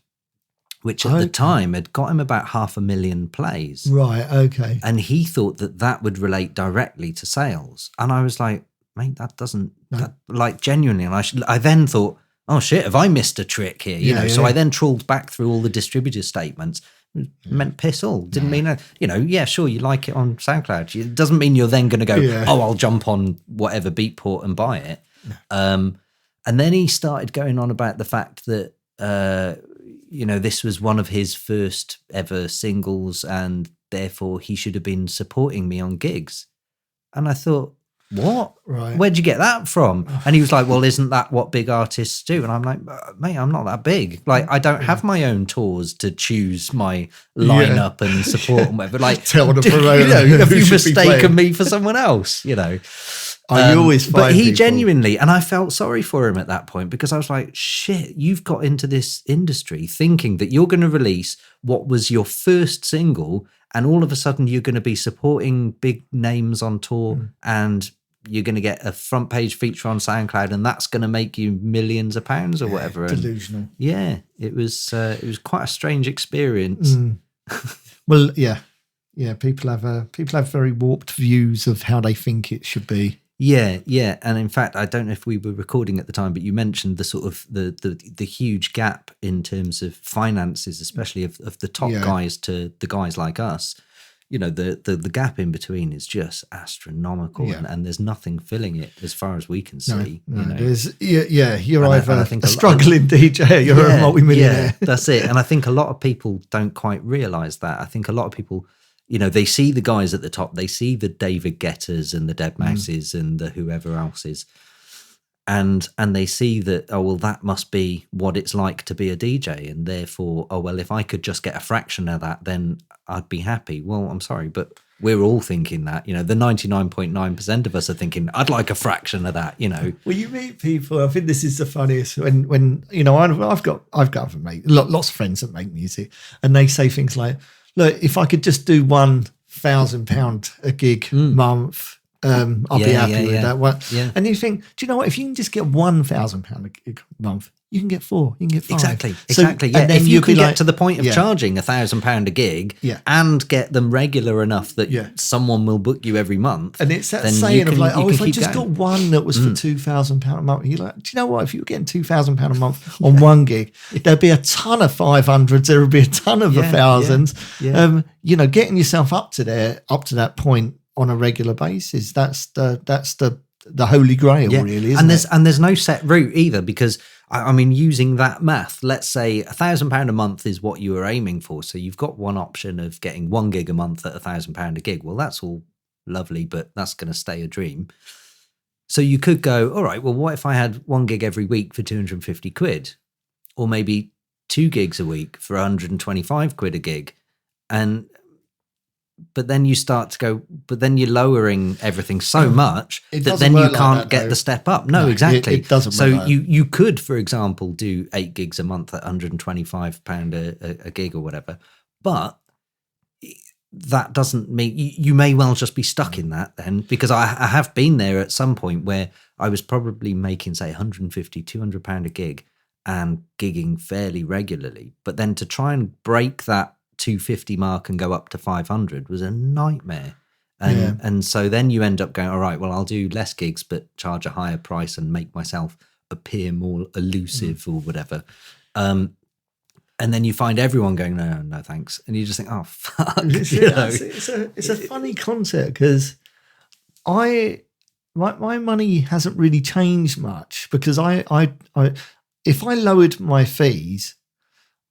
which at the time had got him about 500,000 plays. Right, okay. And he thought that would relate directly to sales. And I was like, mate, that doesn't, genuinely. And I then thought, oh shit, have I missed a trick here? So I then trawled back through all the distributor statements. Meant piss all. Didn't mean, sure, you like it on SoundCloud. It doesn't mean you're then going to go, I'll jump on whatever Beatport and buy it. No. And then he started going on about the fact that, this was one of his first ever singles and therefore he should have been supporting me on gigs. And I thought, what? Right. Where'd you get that from? And he was like, well, isn't that what big artists do? And I'm like, mate, I'm not that big. Like, I don't have my own tours to choose my lineup and support and whatever. Like, tell the promoter have you mistaken me for someone else? You always find but he people. Genuinely, and I felt sorry for him at that point because I was like, shit, you've got into this industry thinking that you're going to release what was your first single and all of a sudden you're going to be supporting big names on tour and you're going to get a front page feature on SoundCloud and that's going to make you millions of pounds or whatever. Delusional. And it was quite a strange experience. Well, yeah. People have very warped views of how they think it should be. Yeah. And in fact, I don't know if we were recording at the time, but you mentioned the sort of the huge gap in terms of finances, especially of the top guys to the guys like us. The gap in between is just astronomical and there's nothing filling it as far as we can see. You're either a struggling DJ or you're a multi-millionaire. Yeah, that's it. And I think a lot of people don't quite realise that. I think a lot of people, they see the guys at the top, they see the David Guettas and the Deadmau5s and the whoever else is. And they see that, that must be what it's like to be a DJ. And therefore, if I could just get a fraction of that, then I'd be happy. Well, I'm sorry, but we're all thinking that. The 99.9% of us are thinking, I'd like a fraction of that, Well, you meet people, I think this is the funniest, when I've got mates, lots of friends that make music, and they say things like, look, if I could just do £1,000 a gig month, I'll be happy with that one. Yeah. And you think, do you know what? If you can just get £1,000 a gig month, you can get 4, you can get 5. Exactly. So, yeah. And then if you can get to the point of yeah. charging £1,000 a gig and get them regular enough that someone will book you every month. And it's that saying of like, if I just got one that was for £2,000 a month, you're like, do you know what? If you were getting £2,000 a month on one gig, there'd be a ton of 500s, there would be a ton of 1000s. Yeah. You know, getting yourself up to that point on a regular basis, that's the holy grail, really, isn't it? And there's no set route either, because I mean, using that math, let's say £1,000 a month is what you were aiming for. So you've got one option of getting 1 gig a month at £1,000 a gig. Well, that's all lovely, but that's going to stay a dream. So you could go, all right, well, what if I had 1 gig every week for 250 quid? Or maybe 2 gigs a week for 125 quid a gig. But then you start to go, but then you're lowering everything so much that then you can't get the step up. No, exactly. It doesn't so work like you could, for example, do 8 gigs a month at £125 a gig or whatever. But that doesn't mean you may well just be stuck in that then, because I have been there at some point where I was probably making, say, 150, 200 pound a gig and gigging fairly regularly. But then to try and break that 250 mark and go up to 500 was a nightmare. And so then you end up going, all right, well, I'll do less gigs, but charge a higher price and make myself appear more elusive or whatever. And then you find everyone going, no, thanks. And you just think, oh, fuck. It's a funny concept because my money hasn't really changed much because if I lowered my fees,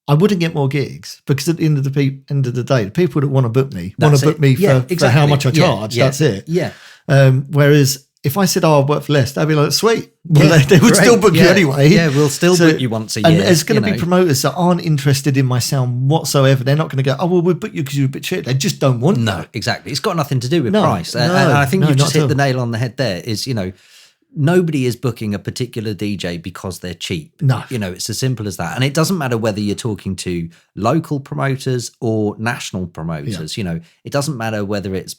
I wouldn't get more gigs because at the end of the day, the people that want to book me want to book me for how much I charge. That's it. Yeah. Whereas if I said, I'll work for less, they'd be like, sweet. Well, they would still book you anyway. Yeah, we'll still book you once a year. And there's going to be promoters that aren't interested in my sound whatsoever. They're not going to go, oh, well, we'll book you because you're a bit cheap. They just don't want No, exactly. It's got nothing to do with price. And I think you've just hit the nail on the head there is, nobody is booking a particular DJ because they're cheap. No. It's as simple as that. And it doesn't matter whether you're talking to local promoters or national promoters. Yeah. It doesn't matter whether it's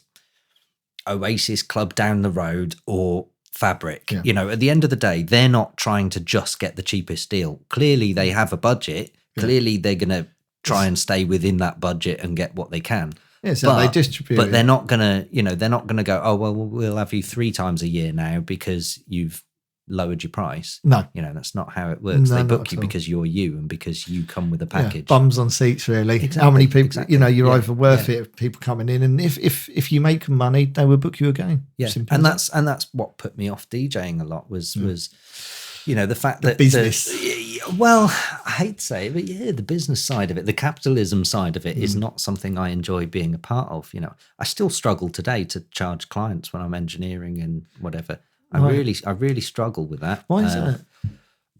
Oasis Club down the road or Fabric. Yeah. At the end of the day, they're not trying to just get the cheapest deal. Clearly they have a budget. Clearly they're going to try and stay within that budget and get what they can. Yeah, so they distribute. But they're not gonna, they're not gonna go, oh well, we'll have you 3 times a year now because you've lowered your price. No, that's not how it works. They book you because you're you and because you come with a package. Bums on seats, really. Exactly, how many people? You're over worth it. People coming in, and if you make money, they will book you again. Yeah, Simple and that's what put me off DJing a lot was the fact that business. Well, I hate to say it, but the business side of it, the capitalism side of it is not something I enjoy being a part of. I still struggle today to charge clients when I'm engineering and whatever. I really struggle with that. Why is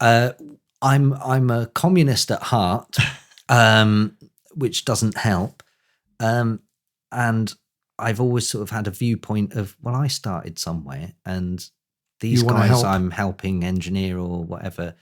that? I'm a communist at heart, which doesn't help. And I've always sort of had a viewpoint of, well, I started somewhere and these guys I'm helping engineer or whatever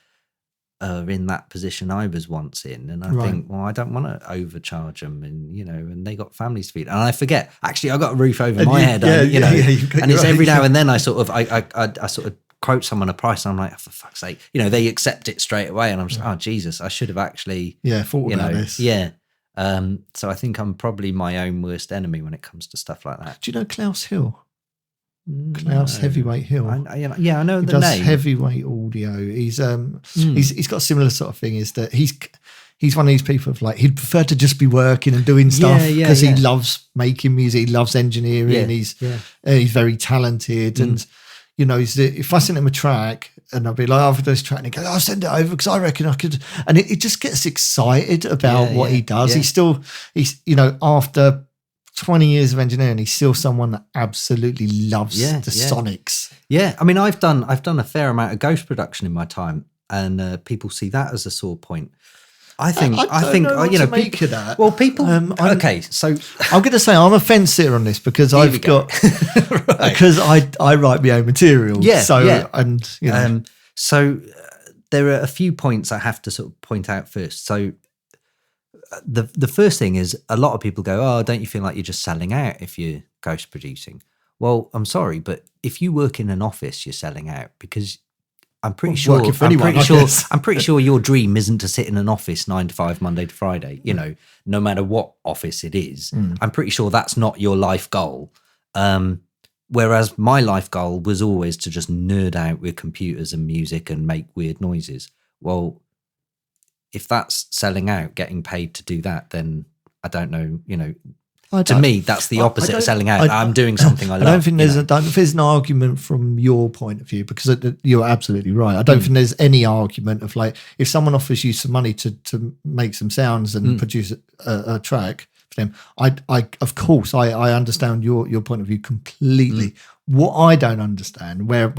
are in that position I was once in. And I think, well, I don't want to overcharge them and, and they got families to feed. And I forget, actually, I got a roof over my head. And it's every now and then I sort of quote someone a price and I'm like, oh, for fuck's sake, they accept it straight away. And I'm just, oh, Jesus, I should have actually, thought about this. Yeah. So I think I'm probably my own worst enemy when it comes to stuff like that. Do you know Klaus Hill? Klaus Heavyweight Hill. I know the does name. Heavyweight audio. He's got a similar sort of thing. Is that he's one of these people of he'd prefer to just be working and doing stuff because he loves making music. He loves engineering. He's very talented and if I sent him a track and I'd be like, I've got this track and he goes, I'll send it over because I reckon I could, and it just gets excited about what he does. He's after 20 years of engineering, he's still someone that absolutely loves the sonics. Yeah, I mean, I've done a fair amount of ghost production in my time, and people see that as a sore point. I think make of that. Well, people. Okay, so I'm going to say I'm a fence sitter on this because I've got because I write my own material. Yeah. So so there are a few points I have to sort of point out first. So. The first thing is a lot of people go, oh, don't you feel like you're just selling out if you're ghost producing? Well, I'm sorry, but if you work in an office, you're selling out because I'm pretty sure your dream isn't to sit in an office 9 to 5, Monday to Friday, no matter what office it is. I'm pretty sure that's not your life goal. Whereas my life goal was always to just nerd out with computers and music and make weird noises. Well, if that's selling out, getting paid to do that, then I don't know, to me, that's the opposite of selling out. I'm doing something I love. I don't think there's an argument from your point of view because you're absolutely right. I don't think there's any argument of if someone offers you some money to make some sounds and produce a track for them, of course I understand your point of view completely. What I don't understand, where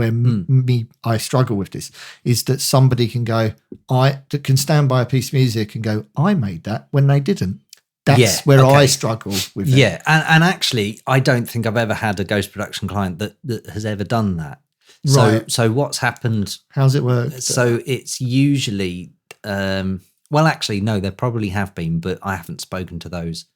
I struggle with this, is that somebody can can stand by a piece of music and go, I made that when they didn't. That's where I struggle with it. Yeah, and actually, I don't think I've ever had a ghost production client that has ever done that. Right. So what's happened? How's it work? So it's usually, well, actually, no, there probably have been, but I haven't spoken to those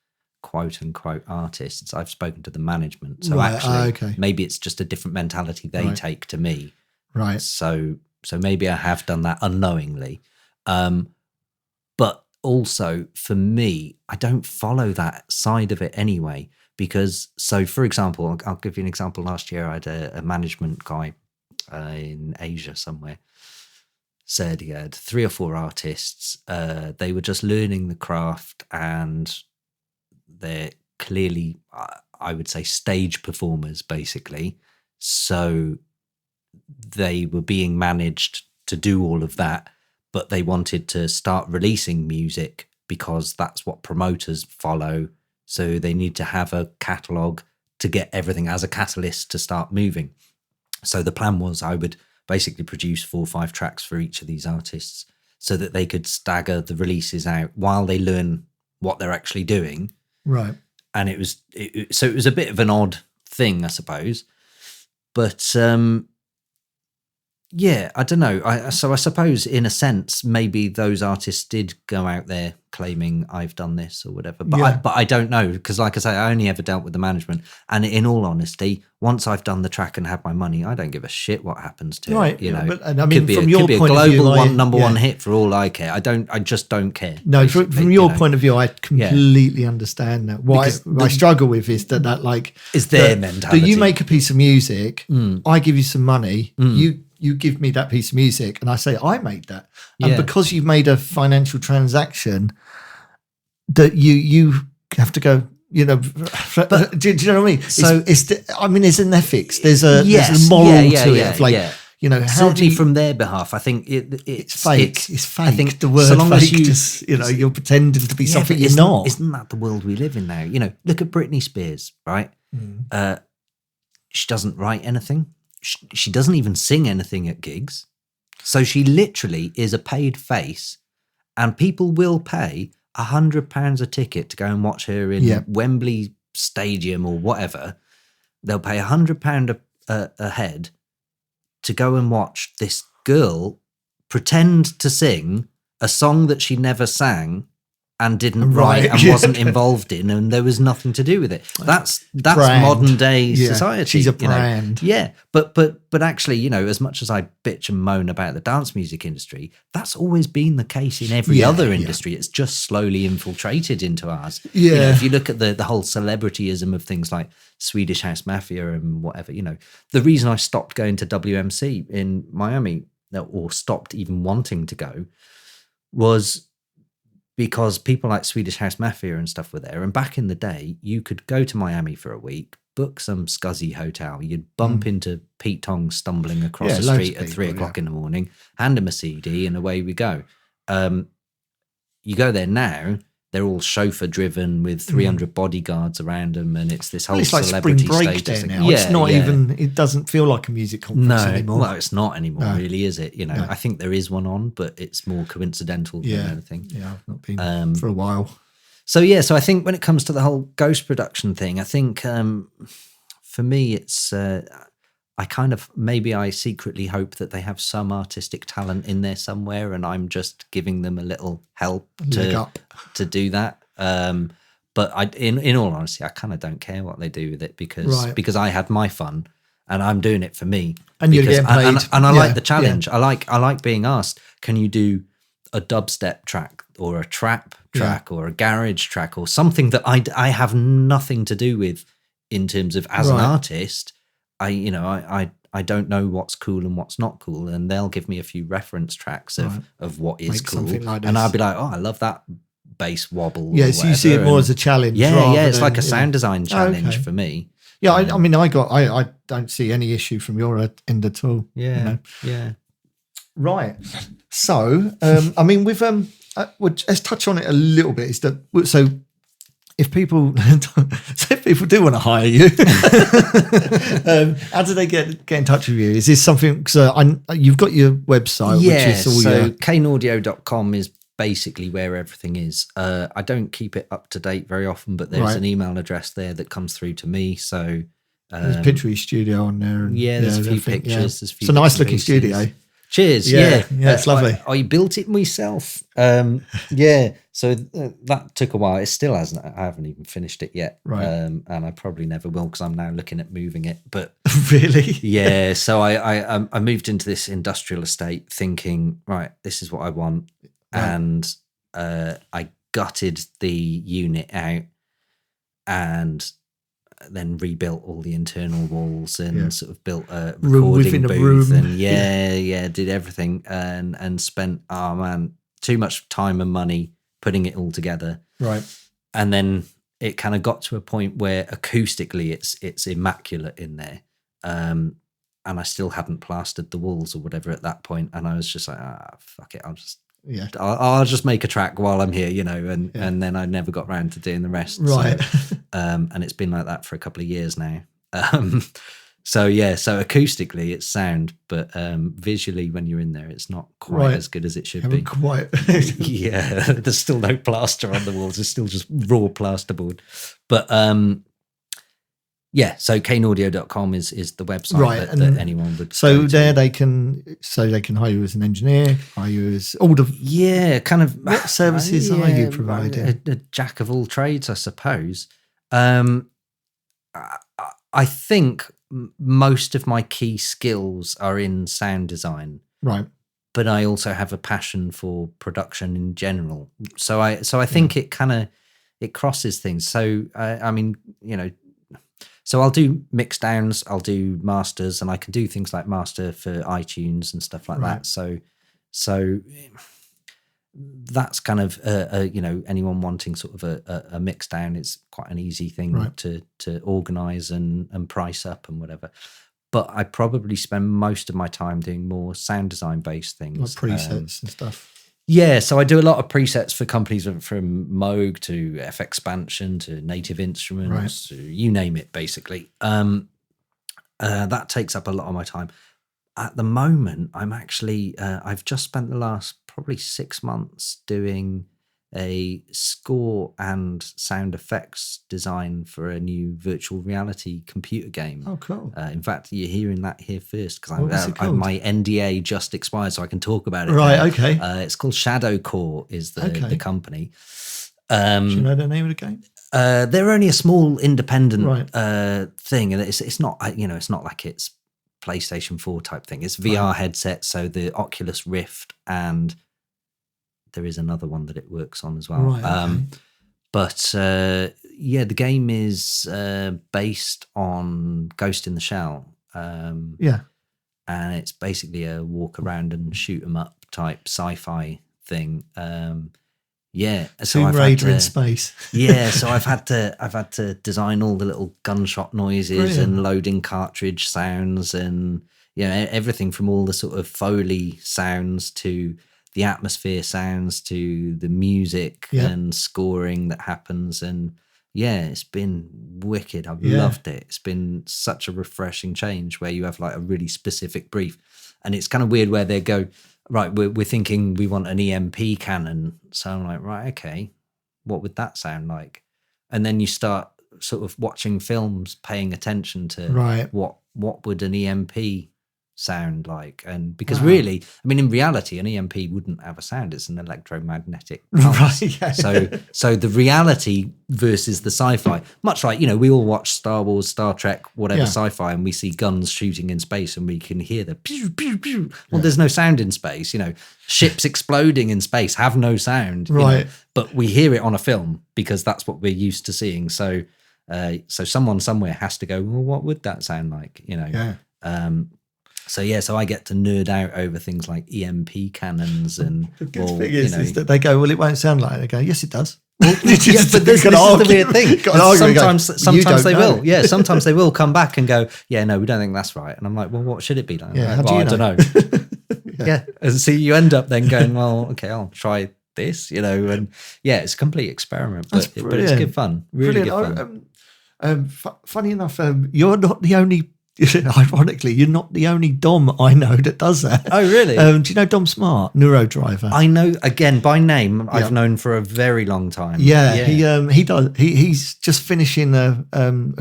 quote unquote artists. I've spoken to the management. So Right, actually, okay. maybe it's just a different mentality they Right. take to me. Right. So maybe I have done that unknowingly. But also for me, I don't follow that side of it anyway, because for example, I'll give you an example. Last year I had a management guy in Asia somewhere said he had 3 or 4 artists. They were just learning the craft, and they're clearly, I would say, stage performers basically. So they were being managed to do all of that, but they wanted to start releasing music because that's what promoters follow. So they need to have a catalogue to get everything as a catalyst to start moving. So the plan was I would basically produce 4 or 5 tracks for each of these artists so that they could stagger the releases out while they learn what they're actually doing. Right. And it was a bit of an odd thing, I suppose. But yeah, I don't know. So I suppose in a sense, maybe those artists did go out there claiming I've done this or whatever. But I don't know, because like I say, I only ever dealt with the management. And in all honesty, once I've done the track and had my money, I don't give a shit what happens to it. You know, but, and I mean, could be from a, your could be a point global of view, number one hit for all I care. I just don't care. No, from your point of view, I completely understand that. What I struggle with is that like is their mentality. Do you make a piece of music? I give you some money. You give me that piece of music, and I say I made that. And because you've made a financial transaction, that you have to go. You know, but, do you know what I mean? So it's an ethics. There's a moral to it. Of like, you know, how certainly from their behalf, I think it's fake. It's fake. I think the word so long fake as you, just, you know, you're pretending to be something you're isn't, not. Isn't that the world we live in now? You know, look at Britney Spears, right? She doesn't write anything. She doesn't even sing anything at gigs. So she literally is a paid face, and people will pay £100 a ticket to go and watch her in Wembley Stadium or whatever. They'll pay £100 a head to go and watch this girl pretend to sing a song that she never sang and didn't write and wasn't involved in, and there was nothing to do with it. That's brand. Modern day society. She's a brand. You know? Yeah, but actually, you know, as much as I bitch and moan about the dance music industry, that's always been the case in every other industry. It's just slowly infiltrated into ours. Yeah. You know, if you look at the whole celebrityism of things like Swedish House Mafia and whatever, you know, the reason I stopped going to WMC in Miami, or stopped even wanting to go, was because people like Swedish House Mafia and stuff were there. And back in the day, you could go to Miami for a week, book some scuzzy hotel. You'd bump into Pete Tong stumbling across the street at 3 o'clock in the morning, hand him a CD, and away we go. You go there now, they're all chauffeur driven with 300 bodyguards around them, and it's this whole it's like celebrity spring break status there thing. now. It's not even, it doesn't feel like a music conference anymore. Well, it's not anymore, really, is it? You know, I think there is one on, but it's more coincidental than anything. Yeah, I've not been for a while. So I think when it comes to the whole ghost production thing, I think for me, it's I kind of, maybe I secretly hope that they have some artistic talent in there somewhere, and I'm just giving them a little help to do that. But in all honesty, I kind of don't care what they do with it because I had my fun and I'm doing it for me. And you're getting paid. And I like the challenge. I like being asked, can you do a dubstep track or a trap track or a garage track or something that I have nothing to do with in terms of as an artist. I don't know what's cool and what's not cool, and they'll give me a few reference tracks of what is cool, like and I'll be like, oh, I love that bass wobble. Yeah, so you see it more as a challenge. Yeah, it's like a sound design challenge for me. Yeah, I mean, I don't see any issue from your end at all. Yeah, you know? Yeah. Right. So, I mean, with let's touch on it a little bit. Is that so? If people do want to hire you, how do they get in touch with you? Is this something? So you've got your website, which is all so kaneaudio.com is basically where everything is. I don't keep it up to date very often, but there's an email address there that comes through to me. So there's a picture of your studio on there. And, there's a few pictures. There's a few it's a nice looking studio. Cheers. Yeah, it's lovely. I built it myself. Yeah. So that took a while. It still hasn't. I haven't even finished it yet. Right. And I probably never will because I'm now looking at moving it. But Really? yeah. So I moved into this industrial estate thinking, right, this is what I want, and I gutted the unit out and then rebuilt all the internal walls and sort of built a recording booth and did everything and spent too much time and money putting it all together. Right. And then it kind of got to a point where acoustically it's immaculate in there. And I still hadn't plastered the walls or whatever at that point. And I was just like, fuck it, I'll just make a track while I'm here, and then I never got round to doing the rest. Right. So, and it's been like that for a couple of years now. So acoustically it's sound, but visually when you're in there, it's not quite as good as it should be. Quite. Yeah, there's still no plaster on the walls. It's still just raw plasterboard. But so kaneaudio.com is the website that anyone would. So there they can hire you as an engineer, hire you as all the kind of what services are you providing? A jack of all trades, I suppose. I think most of my key skills are in sound design, right? But I also have a passion for production in general. So I think it crosses things. So I mean, so I'll do mix downs, I'll do masters, and I can do things like master for iTunes and stuff like that. So that's kind of anyone wanting sort of a mix down, it's quite an easy thing to organize and price up and whatever. But I probably spend most of my time doing more sound design based things, like presets and stuff. Yeah, so I do a lot of presets for companies from Moog to FXpansion to Native Instruments, to you name it, basically. That takes up a lot of my time. At the moment, I'm actually, I've just spent the last probably 6 months doing a score and sound effects design for a new virtual reality computer game. Oh, cool. In fact, you're hearing that here first because my NDA just expired, so I can talk about it. Right, now. Okay. It's called Shadow Core is the company. Do you know the name of the game? They're only a small independent thing, and it's not it's not like it's PlayStation 4 type thing. It's VR headset, so the Oculus Rift, and there is another one that it works on as well. Right, okay. But the game is based on Ghost in the Shell. And it's basically a walk around and shoot 'em up type sci-fi thing. Tomb Raider in space. So I've had to design all the little gunshot noises and loading cartridge sounds and everything from all the sort of Foley sounds to the atmosphere sounds to the music and scoring that happens. And it's been wicked. I've loved it. It's been such a refreshing change where you have like a really specific brief. And it's kind of weird where they go, right, we're thinking we want an EMP cannon. So I'm like, right, okay, what would that sound like? And then you start sort of watching films, paying attention to what would an EMP sound like. And because really, I mean, in reality, an EMP wouldn't have a sound. It's an electromagnetic pulse. So the reality versus the sci-fi, much like, we all watch Star Wars, Star Trek, whatever sci-fi, and we see guns shooting in space and we can hear the pew, pew, pew. Well, there's no sound in space. Ships exploding in space have no sound, but we hear it on a film because that's what we're used to seeing. So someone somewhere has to go, well, what would that sound like? So I get to nerd out over things like EMP cannons and. The good thing is that they go, well, it won't sound like it. They go, yes, it does. But this is the weird thing. Sometimes they will. Yeah, sometimes they will come back and go, yeah, no, we don't think that's right. And I'm like, well, what should it be like? Yeah, I don't know. And so you end up then going, well, okay, I'll try this, and it's a complete experiment, but it's good fun. Really good fun. Funny enough, you're not the only ironically, you're not the only Dom I know that does that. Oh, really? Do you know Dom Smart, Neurodriver? I know, again, by name, I've known for a very long time. Yeah. He does. He's just finishing a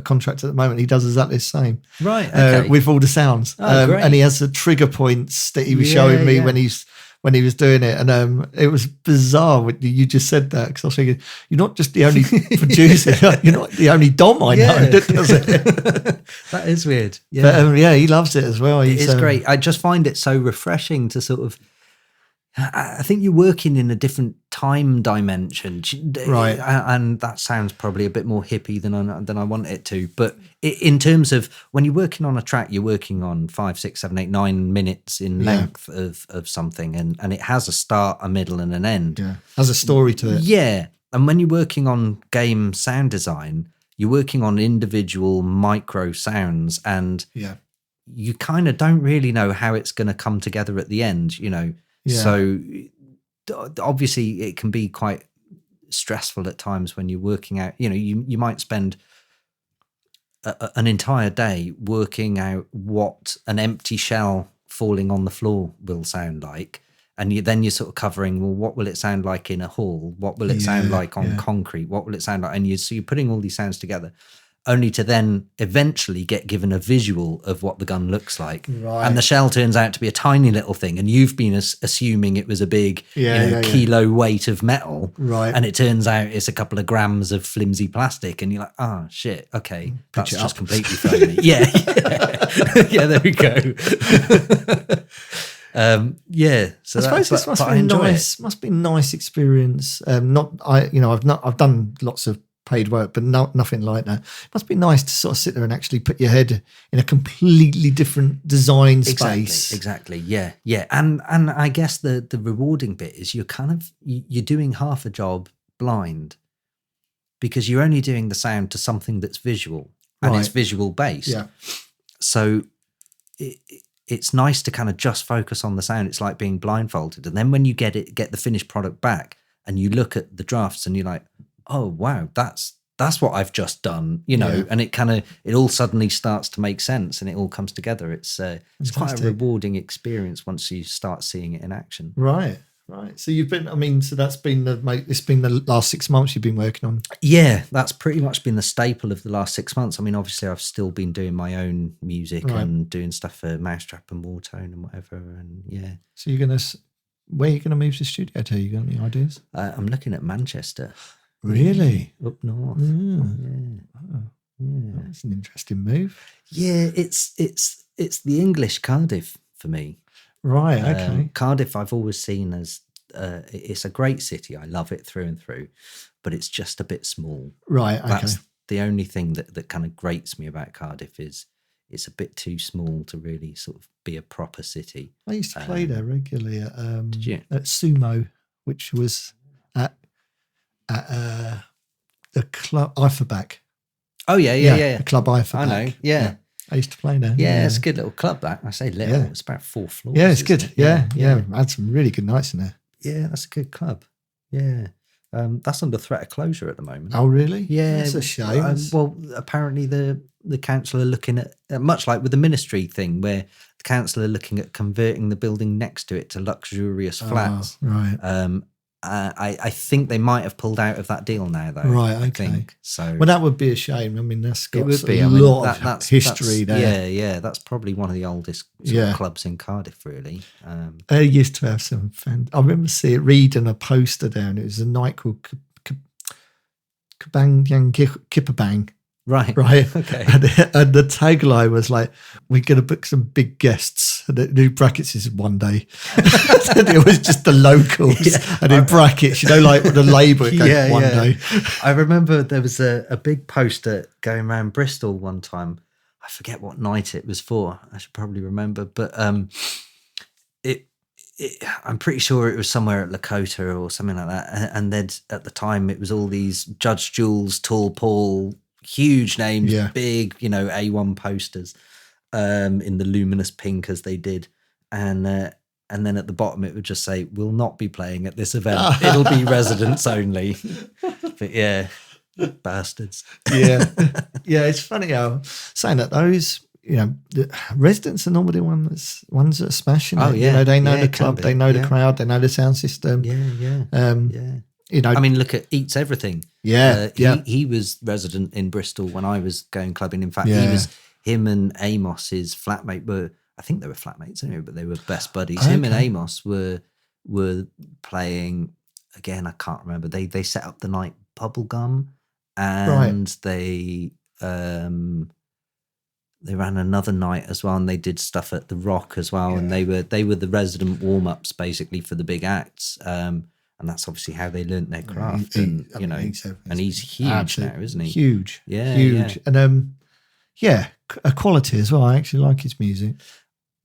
contract at the moment. He does exactly the same. Right, okay. With all the sounds. Great. And he has the trigger points that he was showing me when he was doing it. And it was bizarre when you just said that, because I was thinking, you're not just the only producer, you're not the only Dom I know that does it. That is weird. Yeah. But he loves it as well. It's great. I just find it so refreshing to sort of, I think you're working in a different time dimension, right? And that sounds probably a bit more hippie than I want it to. But in terms of when you're working on a track, you're working on 5, 6, 7, 8, 9 minutes in length of something, and it has a start, a middle, and an end. Yeah, has a story to it. Yeah, and when you're working on game sound design, you're working on individual micro sounds, and you kind of don't really know how it's going to come together at the end, you know. Yeah. So obviously it can be quite stressful at times when you're working out, you know, you might spend an entire day working out what an empty shell falling on the floor will sound like. And then you're sort of covering, well, what will it sound like in a hall? What will it sound like on concrete? What will it sound like? And so you're putting all these sounds together, only to then eventually get given a visual of what the gun looks like. Right. And the shell turns out to be a tiny little thing, and you've been assuming it was a big kilo weight of metal. Right. And it turns out it's a couple of grams of flimsy plastic, and you're like, oh, shit, okay, that's just completely thrown me. Yeah, there we go. So I suppose this must be nice. Must be a nice experience. I've done lots of paid work, but nothing like that. It must be nice to sort of sit there and actually put your head in a completely different design space. Exactly. Yeah. And I guess the rewarding bit is you're doing half a job blind, because you're only doing the sound to something that's visual and it's visual based. Yeah. So it's nice to kind of just focus on the sound. It's like being blindfolded, and then when you get the finished product back and you look at the drafts and you're like, oh wow, that's what I've just done, you know, and it all suddenly starts to make sense and it all comes together. It's quite a rewarding experience once you start seeing it in action. Right. So that's been it's been the last 6 months you've been working on. Yeah, that's pretty much been the staple of the last 6 months. I mean, obviously I've still been doing my own music and doing stuff for Mau5trap and Whartone and whatever. And so where are you gonna move the studio to? You got any ideas? I'm looking at Manchester. Really? Up north. Yeah. That's an interesting move. Yeah, it's the English Cardiff for me. Right, okay. Cardiff I've always seen as it's a great city. I love it through and through, but it's just a bit small. Right, okay. That's the only thing that kind of grates me about Cardiff is it's a bit too small to really sort of be a proper city. I used to play there regularly did you? At Sumo, which was at the club Eiferbach. Oh yeah. The club Eiferbach. I know. Yeah. I used to play there. Yeah, it's a good little club. That I say little. Yeah. It's about 4 floors. Yeah, it's good. Yeah. I had some really good nights in there. Yeah, that's a good club. Yeah. That's under threat of closure at the moment. Oh, really? Yeah. That's a shame. Well, apparently the council are looking at, much like with the ministry thing, where the council are looking at converting the building next to it to luxurious flats. Right. I think they might have pulled out of that deal now, though. Right, okay. I think. So, well, that would be a shame. I mean, that's got a lot of history there. Yeah. That's probably one of the oldest clubs in Cardiff, really. They used to have some fans. I remember reading a poster down. It was a night called Kabang Yang Kipabang. Right. Okay. And the tagline was like, "We're going to book some big guests." And in brackets is one day. And it was just the locals. Yeah. And in brackets, like the label, it goes one day. I remember there was a big poster going around Bristol one time. I forget what night it was for. I should probably remember. But I'm pretty sure it was somewhere at Lakota or something like that. And then at the time, it was all these Judge Jules, Tall Paul, huge names, big, A1 posters in the luminous pink as they did. And then at the bottom it would just say, "Will not be playing at this event. It'll be residents only." But yeah, bastards. Yeah. It's funny how saying that those the residents are normally ones that are smashing Oh, it. yeah. They know Yeah, the it can club, be. they know the Yeah. crowd, they know the sound system. Yeah. I mean, look at Eats Everything. Yeah, He was resident in Bristol when I was going clubbing. In fact, him and Amos's flatmate were, I think they were flatmates anyway, but they were best buddies. Okay. Him and Amos were playing, again, I can't remember. They set up the night Bubblegum, and they ran another night as well, and they did stuff at the Rock as well, and they were the resident warm-ups basically for the big acts. And that's obviously how they learnt their craft. And he's huge now, isn't he? Huge. Yeah. Huge. And a quality as well. I actually like his music.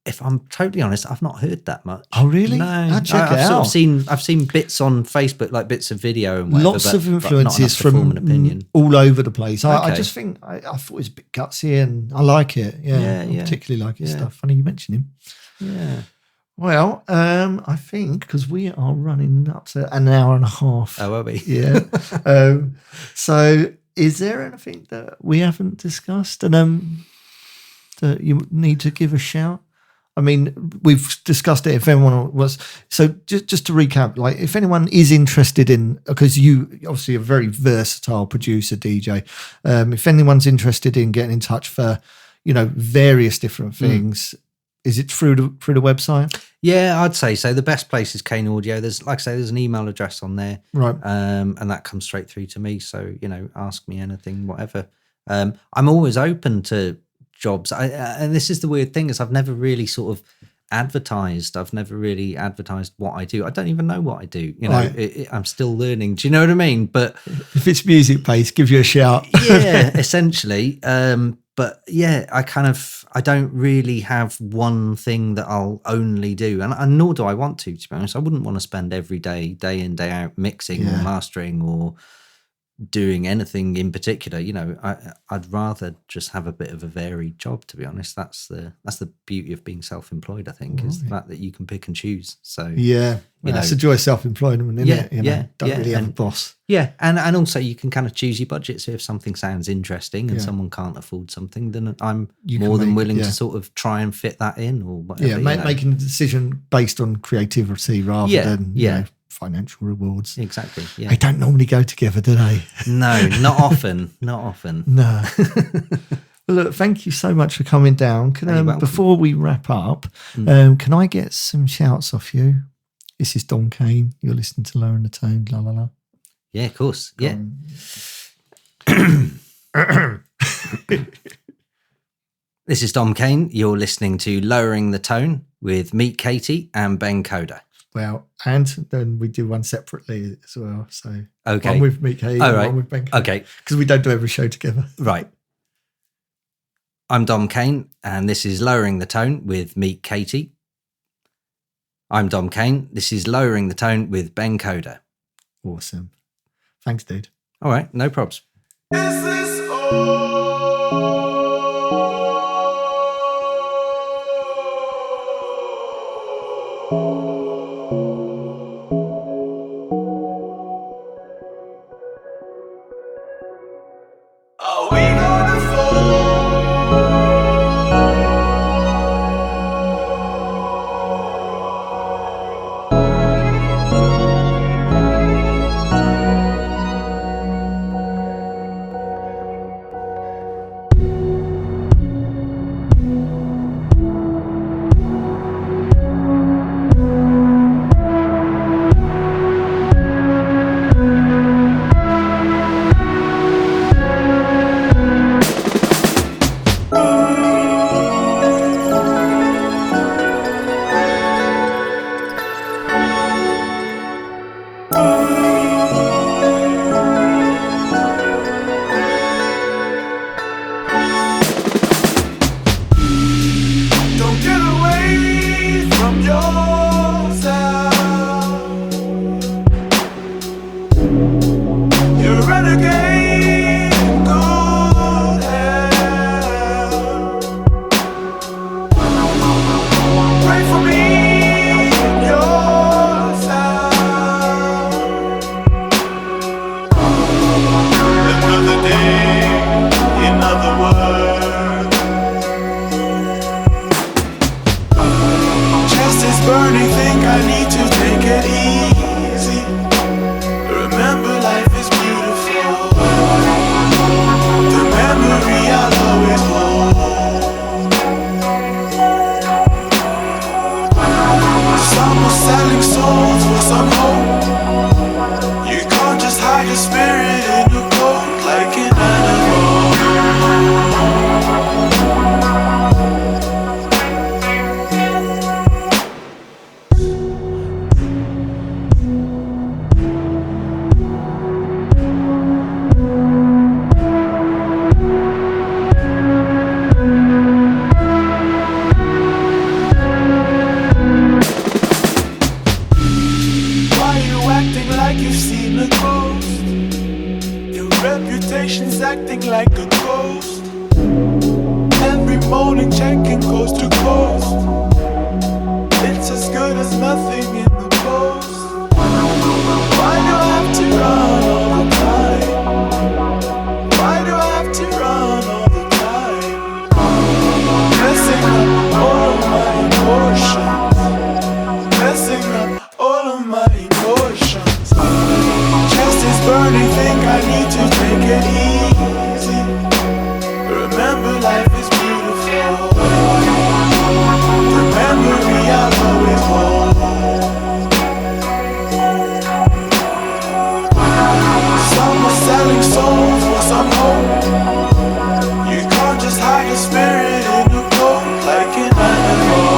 If I'm totally honest, I've not heard that much. Oh, really? No. I'll check it I've out. seen bits on Facebook, like bits of video and whatever. Lots of but not influences enough to form from an opinion. all over the place. I Okay. just think I thought it was a bit gutsy, and I like it. I particularly like his stuff. Funny you mention him. Yeah. Well, I think because we are running up to an hour and a half. Oh, are we? Yeah. So is there anything that we haven't discussed and that you need to give a shout? I mean, we've discussed it. If anyone was, so just to recap, like if anyone is interested in, because you obviously are a very versatile producer, DJ. If anyone's interested in getting in touch for, various different things, is it through the website? Yeah, I'd say so. The best place is Kane Audio. There's, like I say, there's an email address on there, right? And that comes straight through to me. So ask me anything, whatever. I'm always open to jobs. And this is the weird thing, is I've never really sort of advertised. I've never really advertised what I do. I don't even know what I do. I'm still learning. Do you know what I mean? But if it's music based, give you a shout. Yeah, essentially. But yeah, I don't really have one thing that I'll only do, and nor do I want to be honest. I wouldn't want to spend every day in, day out mixing or mastering or doing anything in particular. I'd rather just have a bit of a varied job, to be honest. That's the beauty of being self-employed, I think, is the fact that you can pick and choose. So it's a joy of self-employment, isn't it? Don't really have a boss. Yeah, and also you can kind of choose your budget. So if something sounds interesting and someone can't afford something, then I'm more than willing to sort of try and fit that in or whatever. Yeah, making a decision based on creativity rather than financial rewards. Exactly. Yeah. They don't normally go together, do they? No, not often. Not often. No. Well, look, thank you so much for coming down. Before we wrap up, can I get some shouts off you? This is Dom Kane. You're listening to Lowering the Tone. La la la. Yeah, of course. Yeah. This is Dom Kane. You're listening to Lowering the Tone with Meet Katie and Ben Coda. Well, and then we do one separately as well. So okay, one with Meet Katie, one with Ben Coda. Okay, because we don't do every show together. Right. I'm Dom Kane, and this is Lowering the Tone with Meet Katie. I'm Dom Kane. This is Lowering the Tone with Ben Coda. Awesome. Thanks, dude. All right, no probs. Is this all? Are we gonna fall? Don't get away from yourself. You're a renegade, good hell. Pray for me, yourself. Another day, in other words. burning, think I need to take it easy. Remember life is beautiful. The memory I'll always hold. Some are selling souls for some hope. You can't just hide your spirit in your coat like an animal. Acting like a ghost. Every morning checking coast to coast. It's as good as nothing in the post. Why do I have to run all the time? Why do I have to run all the time? Messing up all of my emotions. Messing up all of my emotions. Chest is burning, think I need to take it easy. Remember life is beautiful. The memory I'll always hold. Some are selling souls for some hope. You can't just hide your spirit in your coat like an animal.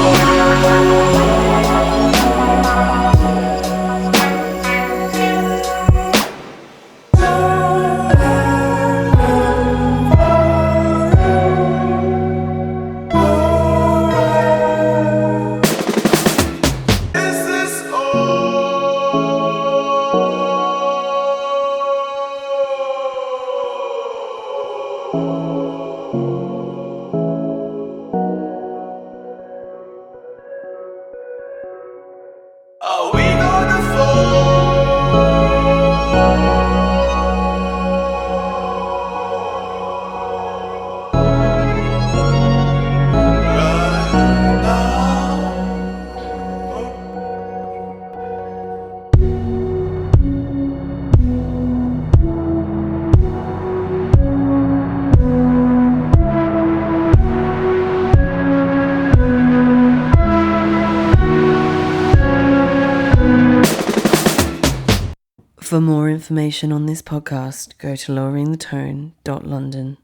For more information on this podcast, go to loweringthetone.london.